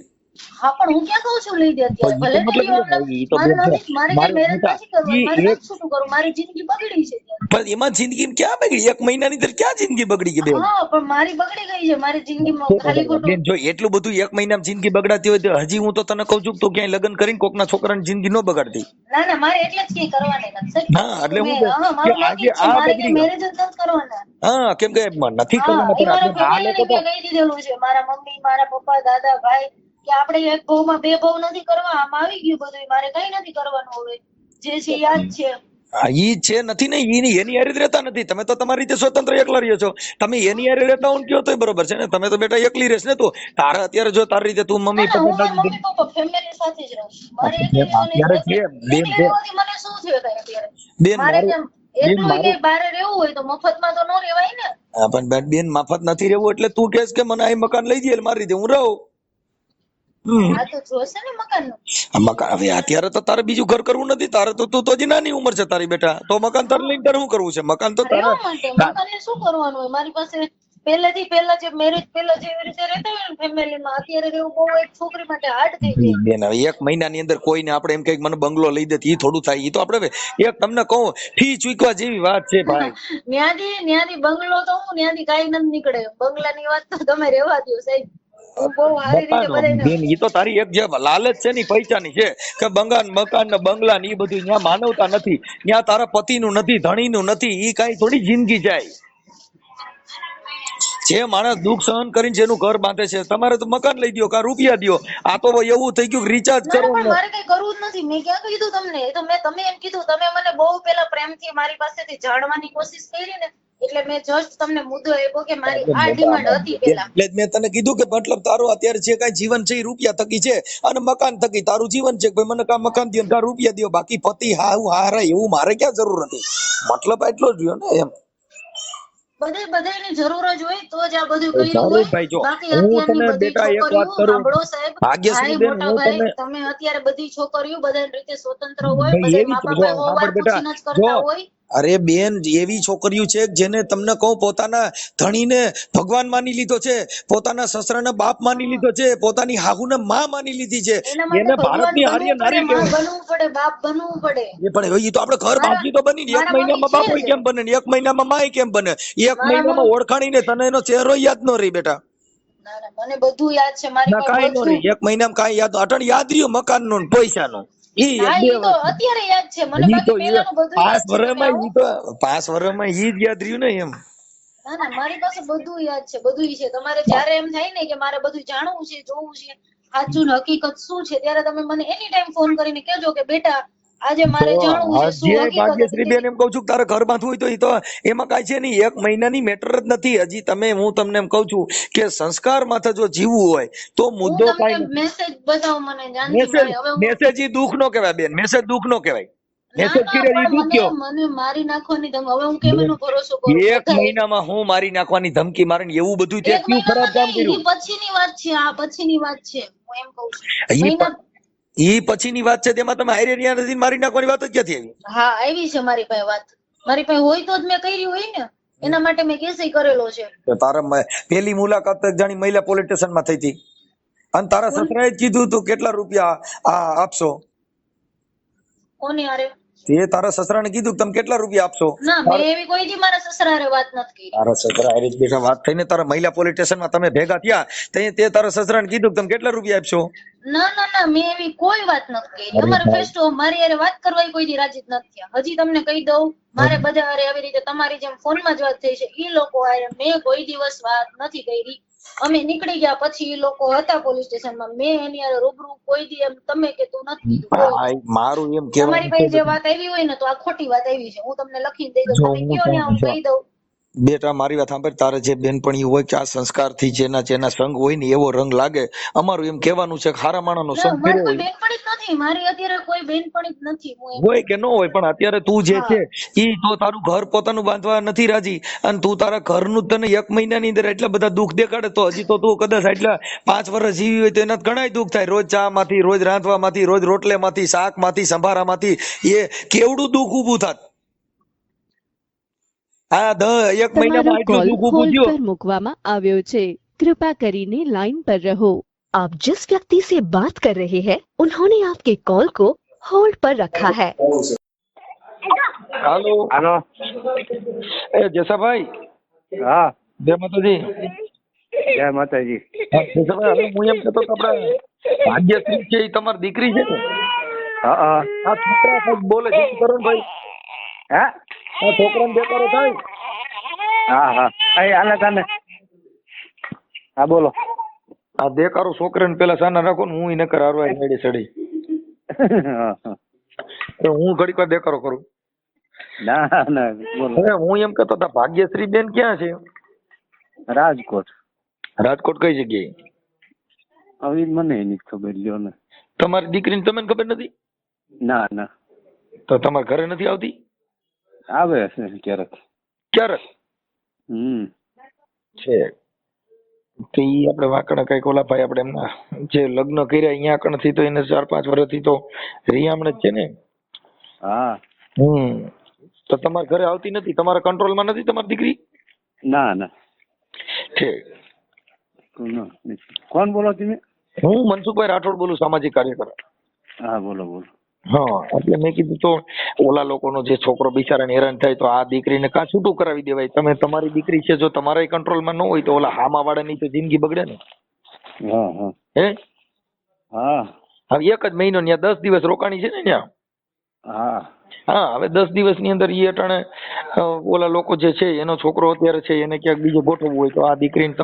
હા, પણ હું ક્યાં કહું છું લઈ દે અત્યારે, ઈ તો ભલે તે મતલબ લ્યો એમને. ઈ તો મારે બેન જો નથી, મારે કઈ મારે મેરેજ મોટા નથી કરવાનું, મારે ઈ એક નથી છૂટું કરવું, મારી જિંદગી બગડી છે અત્યારે. પણ એમાં જિંદગી ક્યાં બગડી? એક મહિનાની અંદર ક્યાં જિંદગી બગડી ગઈ બેન? હા, પણ મારી બગડી ગઈ છે, મારી જિંદગીમાં ખાલી ખોટું. બેન જો એટલું બધું એક મહિનામાં જિંદગી બગડાતી હોય તો હજી હું તો તને કહું છું કે તું ક્યાંય લગ્ન કરીને કોકના છોકરાની જિંદગી ન બગાડતી. ના ના, મારે એટલે જ કઈ કરવાની નથી સાહેબ. હા એ તો એટલે હું મેં બેન હા, કે મારું આજે નક્કી જ છે, આ મારે કઈ બગડી મેરેજ જ નથી કરવાના. હા કેમ કે નથી હા, કરવાના, એ પણ મારા આપણે આ ફેમિલી લોકો ને તો મેં કહી દીધેલું છે, મારા મમ્મી, મારા પપ્પા, દાદા, ભાઈ, કે આપણે એક ભાવમાં 2 ભાવ નથી કરવા. આમાં આવી ગયું બધું, મારે કઈ નથી કરવાનું હવે. જે છે યાદ છે. ઈ છે નથી ને, એની હારે જ રહેતા નથી. તમે તો તમારી રીતે સ્વતંત્ર એકલા રહ્યો છો. તમે એની હારે રહેતા હોય કયો તોય બરોબર છે ને. તમે તો બેટા એકલી રહેશ ને. તું તારે અત્યારે જો તારી રીતે તું ના મમ્મી ના, હું પપ્પા મારા મમ્મી પપ્પા ફેમિલી સાથે જ રહું. મારે એકલી રહેવાની અત્યારે છે બેન એકલી જો રહેવાથી મને શું થયું થાય અત્યારે? બેન મારે મારું કેમ બેન એકલું મારું ક્યાંય બહાર રહેવું હોય તો મફતમાં તો ન રહેવાય ને. હા પણ બેન મફત નથી રહેવું એટલે તું કહેશ કે મને અહીં મકાન લઈ દે એટલે મારી રીતે હું રહું. આ તો જોશે ને મકાનનું. મકાન હવે અત્યારે તો તારે બીજું ઘર કરવું નથી. તારે તો તું તો હજી નાની ઉંમર છે તારી બેટા. તો મકાન તારે લઈને તારે શું કરવું છે? મકાન તો તારે રહેવા માટે મકાને શું કરવાનું હોય? મારી પાસે પહેલા જે મેરેજ પહેલા જેવી રીતે રહેતા હોય ને ફેમિલીમાં, અત્યારે રહેવું બહુ એક છોકરી માટે હાર્ડ થઈ જાય. બેન હવે એક મહિનાની અંદર કોઈને આપણે એમ કઈક મને બંગલો લઈ દે ઈ થોડું થાય. ઈ તો આપણે એક તમને કહું ફી ચૂકવા જેવી વાત છે ભાઈ. ન્યાથી બંગલો તો હું ન્યાથી કાંઈ નથી નીકળે. બંગલાની વાત તો તમે રહેવા દો સાહેબ. હું બહુ સારી રીતે બતાનો બધાને. બેન ઈ તો તારી એક જે લાલચ છે ની પૈસાની છે કે મકાન ને બંગલા ને ઈ બધું ત્યાં માનવતા નથી. ત્યાં તારા પતિનું નથી, ધણીનું નથી. ઈ કાંઈ થોડી જિંદગી જાય. જે માણસ દુઃખ સહન કરીને જેનું ઘર બાંધે છે, તમારે તો મકાન લઈ દ્યો કા રૂપિયા દ્યો. આ તો એવું થઈ ગયું રિચાર્જ ના કરો ના, પણ ને. મારે કઈ કરવું જ નથી. મેં ક્યાં કીધું તમને? એ તો તમે એમ કીધું. તમે મને બહુ પેલા પ્રેમથી મારી પાસેથી જાણવાની કોશિશ કરી ને, એટલે મેં જસ્ટ તમને મુદ્દો આપ્યો કે મારી આ ડિમાન્ડ હતી પેલા. એટલે જ મેં તને કીધું કે મતલબ તારું અત્યારે જે કઈ જીવન છે એ રૂપિયા થકી છે અને મકાન થકી તારું જીવન છે કે ભાઈ મને કા મકાન દો કા રૂપિયા દો, બાકી પતિ હારા એવું મારે ક્યાં જરૂર હતી. મતલબ એટલો જ રહ્યો ને એમ. બધાની જરૂર જ હોય તો જ આ બધું કર્યું જરૂર ભાઈ, જો હોય. બાકી હું અત્યારની તને બધી બેટા એક છોકરીઓ વાત કરું. સાંભળો સાહેબ, ભાગ્યશ્રી ભાઈ બેન, મોટા હું ભાઈ, તને તમે અત્યારે બધી છોકરીઓ બધાની રીતે સ્વતંત્ર હોય, ભાઈ બધા એવી મા જ જો બાપે હો વાર સાંભળ બેટા, પૂછીને જ જો કરતા હોય. અરે બેન એવી છોકરીઓ છે કે જેને તમને કહું પોતાના ધણીને ભગવાન માની લીધો છે, પોતાના સસરાને બાપ માની લીધો છે, પોતાની હાહુને માં માની લીધી છે. એના માટે એને ભગવાન ભારતની આર્ય બનવું પડે, નારી માં કહેવાય. બનવું પડે, બાપ બનવું પડે. એ પણ એ તો આપણે ઘર ભાગ્યું તો બની ને, એક મારા મમ્મી મહિનામાં છે બાપોય જ. કેમ બને ને એક મહિનામાં માય કેમ બને, એક મારા મહિનામાં મમ્મી, ઓળખાણીને તને એનો ચહેરો યાદ ન રહી બેટા. ના ના, મને બધું યાદ છે, મારી ના પાસે કાંઈ ન બધું. રહી, એક મહિનામાં કાંઈ યાદ અટણ યાદ રહ્યું મકાનનું ને પૈસાનું. ઈ એક હા, બે ઈ તો વર્ષ અત્યારે યાદ છે મને, ઈ તો બાકી પેલાનું બધું યાદ છે. તમે આવો. પાંચ વર્ષમાં ઈ જ યાદ રહ્યું ને એમ. ના ના, મારી પાસે બધું યાદ છે, બધું છે. તમારે જ્યારે એમ થાય ને કે મારે બધું જાણવું છે, જોવું છે, સાચું ને હકીકત શું છે, ત્યારે તમે મને એની ટાઈમ ફોન કરીને કહેજો કે બેટા આજે મારે જાણવું છે શું હજી હકીકત ભાગ્યશ્રી હતી. બેન એમ કઉ છું તારે ઘર બાંધવું હોય તો ઈ તો એમાં કાંઈ છે નહીં, એક મહિનાની મેટર જ નથી. હજી હું તમને એમ કઉ છું કે સંસ્કાર માથે જો જીવવું હોય તો હું મુદ્દો તમને કાંઈ નથી. મેસેજ બતાવો મને મેસેજ જાનકીભાઈ. હવે હું મેસેજ ઈ દુઃખ નો કહેવાય બેન, મેસેજ દુઃખ નો કહેવાય. ના મેસેજ ના, કર્યો ઈ પણ દુઃખ મને કયો. મને મારી નાખવાની તમે, હવે હું કેમ બેન, એનો ભરોસો કરું? એક બધા મહિનામાં હું મારી નાખવાની ધમકી મારે ને એવું બધું તે એક કયું ખરાબ મહિનામાં કામ નહીં, કર્યું. ઈ પછીની વાત છે, આ પછીની વાત છે, હું એમ કઉ છું. ઈ મહિના, ઈ પછીની વાત છે, તેમાં તમે હારે રહ્યા નથી, મારી નાખવાની વાત જ ક્યાંથી આવી. હા આવી છે મારી પાસે વાત. મારી પાસે હોય તો જ મેં કરી હોય ને, એના માટે મેં કેસ કરેલો છે. તો તારા પેલી મુલાકાત જ જાણી મહિલા પોલીસ સ્ટેશનમાં થઈ હતી અને તારા કોણ સસરાએ જ કીધું તું કેટલા રૂપિયા આપશો. કોની હારે? તે તારા સસરાને કીધું કે તમે કેટલા રૂપિયા આપશો. ના, મેં એવી કોઈ દી મારા સસરા હારે વાત નથી કરી. તારા સસરા હારે જ બેઠા વાત થઈને તારા મહિલા પોલીસ સ્ટેશનમાં તમે ભેગા થયા તે તારા સસરાને કીધું કે તમે કેટલા રૂપિયા આપશો. ના ના ના, મેં એવી કોઈ વાત નથી કરી. અરે અમારે ભાઈ. ફેસ ટુ મારી હારે વાત કરવા કોઈ દી રાજી જ નથી થયા. હજી તમને કહી દઉં, મારે બધા હારે આવી રીતે તમારી જેમ ફોનમાં જ વાત થઈ છે. ઈ લોકો હારે મેં કોઈ દિવસ વાત નથી કરી. અમે નીકળી ગયા પછી ઈ લોકો હતા પોલીસ સ્ટેશનમાં, મેં એની હારે રૂબરૂ કોઈ દી એમ તમે કે તું નથી કીધું કોઈ દી. મારું એમ તમારી કહેવાનું પાસે છે જે વાત આવી હોય ને તો આ ખોટી વાત આવી છે. હું તમને લખીને દઈ દઉં, જો તમે કયો ને હું જો કહી દઉં. બેટા મારી વાત સાંભળ, તારે જે બેનપણી હોય કે આ સંસ્કારથી જેના સંગ હોય ને એવો રંગ લાગે. અમારું એમ કહેવાનું છે કે હારા માણસનો ના, સંગ મારી કર્યો કોઈ હોય બેનપણી જ નથી, મારી અત્યારે કોઈ બેનપણી જ નથી. હું એમ હોય કે ન હોય પણ અત્યારે તું જે હા છે ઈ તો તારું ઘર પોતાનું બાંધવા નથી રાજી અને તું તારા ઘરનું જ તને એક મહિનાની અંદર એટલા બધા દુઃખ દેખાડે તો હજી તો તું કદાચ એટલા 5 વર્ષ જીવી હોય તો એના ઘણાય દુઃખ થાય. રોજ ચા માંથી, રોજ રાંધવામાંથી, રોજ રોટલેમાંથી, શાકમાંથી, સંભારામાંથી એ કેવડું દુઃખ ઊભું થાત. એક તમારો મહિનામાં આટલું કોલ દુઃખ ઊભું હોલ્ડ થયું. પર મૂકવામાં આવ્યો છે. कृपया કરીને लाइन पर रहो. आप जिस व्यक्ति से बात कर रहे हैं उन्होंने आपके कॉल को होल्ड पर रखा है. હાલો હાલો. એ જસાભાઈ, હા, જય માતાજી. જય માતાજી. હા, જસાભાઈ, હવે હું એમ કહેતો કે આપણે ભાગ્યશ્રી છે એ તમારી દીકરી છે ને? હા હા. આ છોકરા સાહેબ બોલે છે કરણભાઈ, હે? આ છોકરાને બેકારો થાય. હા હા. અહીં આને કાને. હા બોલો. આ દેકારો છોકરાને પેલા સાના રાખો ને હું એને કર હારવાય મેડી સડી. હા, હા. તો હું ઘડીક વાર દેકારો કરું. ના ના બોલો. હવે હું એમ કહેતો હતા ભાગ્યશ્રી બેન ક્યાં છે? રાજકોટ. રાજકોટ કઈ જગ્યાએ? હવે મને એની ખબર લ્યો ને. તમારી દીકરીને તમને ખબર નથી? ના ના. તો તમારા ઘરે નથી આવતી? આવે છે ક્યારેક. ક્યારે છે? તો ઈ આપણે વાકડા કઈક ઓલા ભાઈ આપણે એમના જે લગ્ન કર્યા અહીંયા કણથી તો એને 4-5 વર્ષથી તો રિયામણ જ છે ને. હા. તો તમારા ઘરે આવતી નથી? તમારા કંટ્રોલમાં નથી તમારી દીકરી? ના ના. છે. કોણ બોલો તમે? હું મનસુખભાઈ રાઠોડ બોલું, સામાજિક કાર્યકર. હા બોલો બોલો. હા, એટલે મેં કીધું તો ઓલા લોકોનો જે છોકરો બિચારાને હેરાન થાય તો આ દીકરીને કાં છૂટું કરાવી દેવાય. તમે તમારી દીકરી છે, જો તમારા કંટ્રોલમાં ન હોય તો ઓલા હામા વાળાની તો જિંદગી બગડે ને. હા હા. હે? હા હવે 1 જ મહિનો ત્યાં 10 દિવસ રોકાણી છે ને ત્યાં. હા. હા, હવે 10 દિવસની અંદર ઈ અટાણે ઓલા લોકો જે છે એનો છોકરો અત્યારે છે એને ક્યાંક બીજે ગોઠવવું હોય તો આ દીકરીને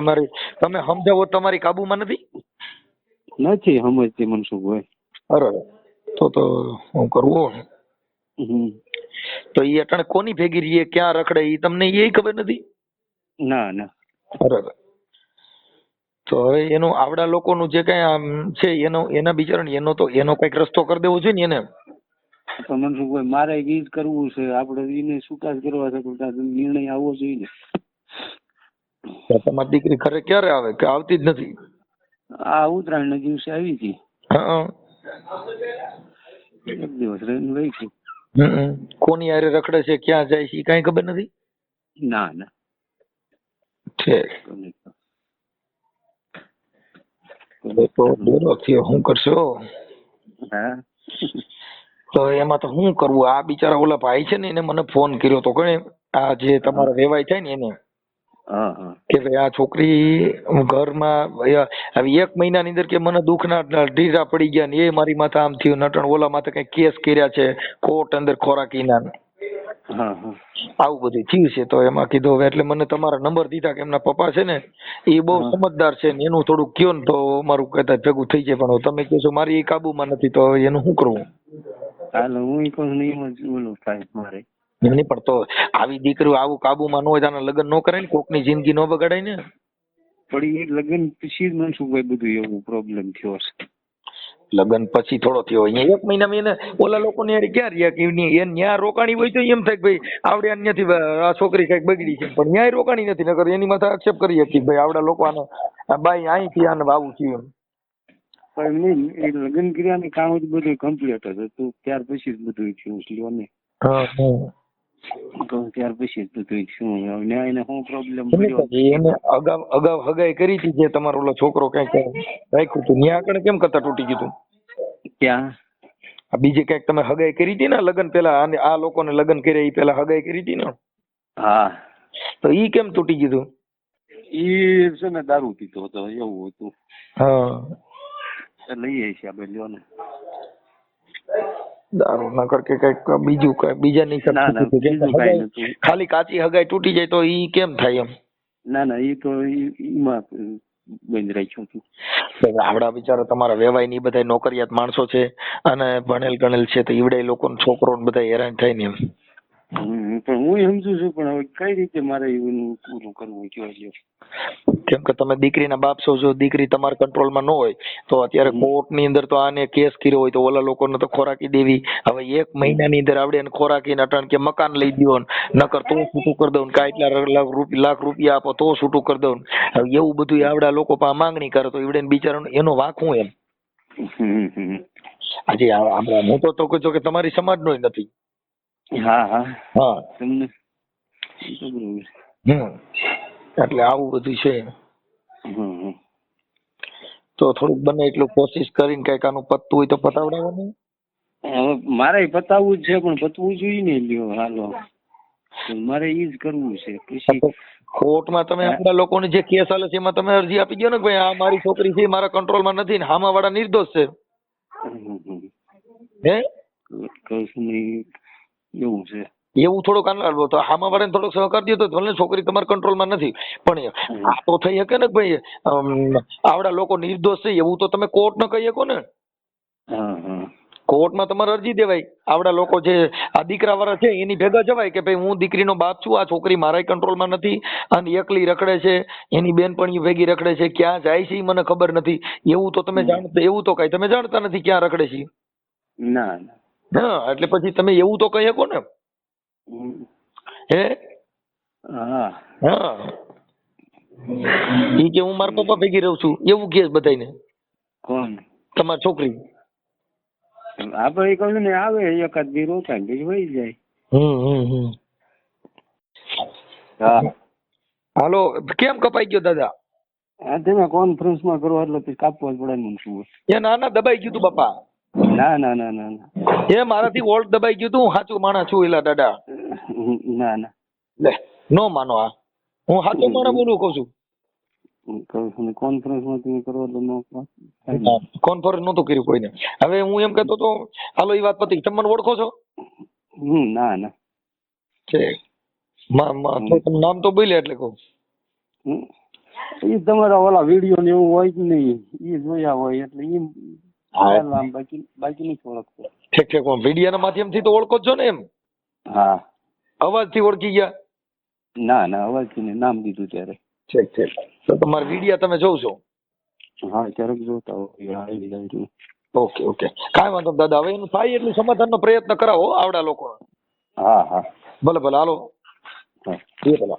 તમે સમજાવો તમારી કાબુમાં નથી? નથી સમજતી મનસુખભાઈ. અરે તો હું કરવું. તો એ અટાણે કોની ભેગી રહીએ, ક્યાં રખડે, એ તમને એ ખબર નથી? ના ના. બરાબર. તો હવે એનું આવડા લોકોનું જે કઈ આમ છે એના બિચારાને એનો કઈક રસ્તો કરી દેવો જોઈએ ને એને. તો મનસુખભાઈ મારે ઈ જ કરવું છે, આપણે એને સુકાસ કરવા છે, તો નિર્ણય આવવો જોઈએ ને. તો તમારી દીકરી ઘરે ક્યારે આવે કે આવતી જ નથી? આ ઉત્તરાયણના દિવસે આવી હતી, હા. એક દિવસ રહીને વહી ગઈ. કોની હારે રખડે છે, ક્યાં જાય છે, કઈ ખબર નથી? ના ના. ઠીક. તો ડેરો થયો, શું કરશો? હા. તો એમાં તો શું કરવું? આ બિચારા ઓલા ભાઈ છે ને એને મને ફોન કર્યો તો કણે, આ જે તમારા વેવાય થાય ને એને, હા હા. કે ભાઈ આ છોકરી ઘરમાં હવે 1 મહિનાની અંદર કે મને દુઃખના ઢીરા પડી ગયા ને એ મારી માથે આમ થયું, નટણ ઓલા માથે કઈ કેસ કર્યા છે કોર્ટ અંદર ખોરાકીના, હા હા. આવું બધું થયું છે. તો એમાં કીધું હવે એટલે મને તમારા નંબર દીધા કે એમના પપ્પા છે ને એ બહુ સમજદાર છે ને એનું થોડુંક કયો ને તો મારું કદાચ ભેગું થઈ જાય, પણ તમે કહો છો મારી એ કાબુમાં નથી, તો એનું શું કરવું? હાલો હું કહું છું એમ જ બોલું થાય મારે. નહીં પણ તો આવી દીકરીઓ આવું કાબુમાં ન હોય તો આના લગ્ન ન કરાય ને, કોકની જિંદગી ન બગાડાય ને. પણ એ લગ્ન પછી જ મનસુખભાઈ બધું એવું પ્રોબ્લેમ થયો છે. લગ્ન પછી થોડો થયો હોય, 1 મહિનામાં એને ઓલા લોકોને યાર ક્યાં રહ્યા કે ન્યા રોકાણી હોય તો એમ થાય કે ભાઈ આવડે અન્યથી આ છોકરી કઈક બગડી છે, પણ ન્યાય રોકાણી નથી, નકર એની માથે આક્ષેપ કરી હતી ભાઈ આવડા લોકો આને આ બાઈ અહીંથી આને આવું થયું એમ. પણ નહીં, એ લગ્ન કર્યાની કામ જ બધું કમ્પ્લીટ હતું, ત્યાર પછી જ બધું થયું લ્યો ને. તો ત્યાર પછી જ બધું થયું. હવે ન્યાયને શું પ્રોબ્લેમ પડ્યો? એને અગાઉ હગાઈ કરી હતી જે તમારો ઓલો છોકરો કઈક રાખ્યું હતું, ન્યા આગળ કેમ કરતા તૂટી ગયું? ક્યાં? આ બીજી કઈક તમે હગાઈ કરી હતી ને લગ્ન પેલા, આ લોકોને લગ્ન કર્યા એ પેલા હગાઈ કરી હતી ને? હા. તો ઈ કેમ તૂટી ગયું? ઈ છે ને દારૂ પીતો હતો એવું હતું. હા. લઈએ છીએ આપણે લ્યો ને. દારૂ ના કર કે કઈક બીજું કઈ બીજાની ના ના બીજું કાંઈ નતું. ખાલી કાચી હગાઈ તૂટી જાય તો ઈ કેમ થાય એમ? ના ના એ તો એમાં બંધ રાખ્યું હતું. આવડા બિચારા તમારા વેવાય ની બધા નોકરિયાત માણસો છે અને ભણેલ ગણેલ છે, તો ઈવડે લોકો છોકરો બધા હેરાન થાય ને એમ. પણ હું સમજુ છું, પણ હવે કઈ રીતે મારે એવું પૂરું કરવું કયો લ્યો? કેમ કે તમે દીકરીના બાપ છો, જો દીકરી તમારા કંટ્રોલમાં ન હોય તો અત્યારે કોર્ટ ની અંદર તો આને કેસ કર્યો હોય તો ઓલા લોકોને તો ખોરાકી દેવી. હવે 1 મહિનાની અંદર આવડે એને ખોરાકી અટાણ કે મકાન લઈ દો, નકર તો છૂટું કરી દઉં, કાંઈ લાખ રૂપિયા આપો તો છૂટું કરી દઉં. હવે એવું બધું આવડા લોકો પાસે માંગણી કરે તો ઈવડે બિચારાનો એનો વાંક હું એમ? આજે હું તો કહું છું કે તમારી સમાજનો નથી. હા હા હા તમને એટલે આવું બધું છે. તો થોડુંક બને એટલું કોશિશ કરીને કઈક આનું પતતું હોય તો પતાવડાવવાનું. હવે મારે પતાવવું જ છે, પણ પતવું જોઈએ ને લ્યો. હાલો મારે ઈ જ કરવું છે. પછી કોર્ટમાં તમે આપણા લોકોની જે કેસ હાલે છે એમાં તમે અરજી આપી દો ને ભાઈ આ મારી છોકરી છે મારા કંટ્રોલમાં નથી ને હામા વાળા નિર્દોષ છે. હે એવું છે. એવું થોડુંક આનલો તો હામા વાળાને થોડોક સહકાર દો તો ભલે છોકરી તમારા કંટ્રોલમાં નથી, પણ આ તો થઈ શકે ને ભાઈ આવડા લોકો નિર્દોષ છે એવું તો તમે કોર્ટ ન કહી શકો ને. કોર્ટમાં તમારે અરજી દેવાય, આવડા લોકો જે આ દીકરા વાળા છે એની ભેગા જવાય કે ભાઈ હું દીકરીનો બાપ છું, આ છોકરી મારા કંટ્રોલમાં નથી અને એકલી રખડે છે, એની બેનપણીઓ ભેગી રખડે છે, ક્યાં જાય છે મને ખબર નથી. એવું તો તમે જાણતા, એવું તો કઈ તમે જાણતા નથી ક્યાં રખડે છે. ના હા એટલે પછી તમે એવું તો કહી શકો ને. હે હા હા ઈ કે હું મારા પપ્પા ભેગી રહું છું એવું કે બધાને. કોણ? તમારી છોકરી. આપણે કહું ને આવે એકાદ દી રોકાય પછી વહી જાય. હા હાલો કેમ કપાઈ ગયો દાદા? હા તમે કોન્ફરન્સમાં કરો એટલે પછી કાપવા જ પડે ને શું? એ ના દબાઈ ગયું તું બાપા. ના ના ના ના એ મારાથી વોલ્ટ દબાઈ ગયું તું, હું સાચું માણસ છું એલા દાદા. ના ના લે નો માનો આ હું સાચું માણસ બોલું કઉ છું. કોન્ફરન્સમાં તમે કરો એટલે કોન્ફરન્સ નહોતું કર્યું કોઈને. હવે હું એમ કહેતો તો હાલો એ વાત પતી. તમે મને ઓળખો છો? ના ના છે તમે નામ તો બોલ્યા એટલે કહું. એ તમારા ઓલા વિડીયો ને એવું હોય જ નહીં, એ જોયા હોય એટલે એ બાકી નથી ઓળખતો. ઠીક ઠીક વિડીયો ના માધ્યમથી તો ઓળખો છો ને એમ? હા. અવાજથી ઓળખી ગયા? ના અવાજથી ને નામ દીધું ત્યારે. ઠીક ઠીક. તો તમારા વિડિયા તમે જોવ છો? હા ક્યારેક જોતા હોય આવી જાય છે. ઓકે ઓકે, કાંઈ વાંધો નહીં દાદા. હવે એનું થાય એટલું સમાધાનનો પ્રયત્ન કરાવો આવડા લોકો. હા. ભલે ભલે, હાલો. હા. એ ભલે.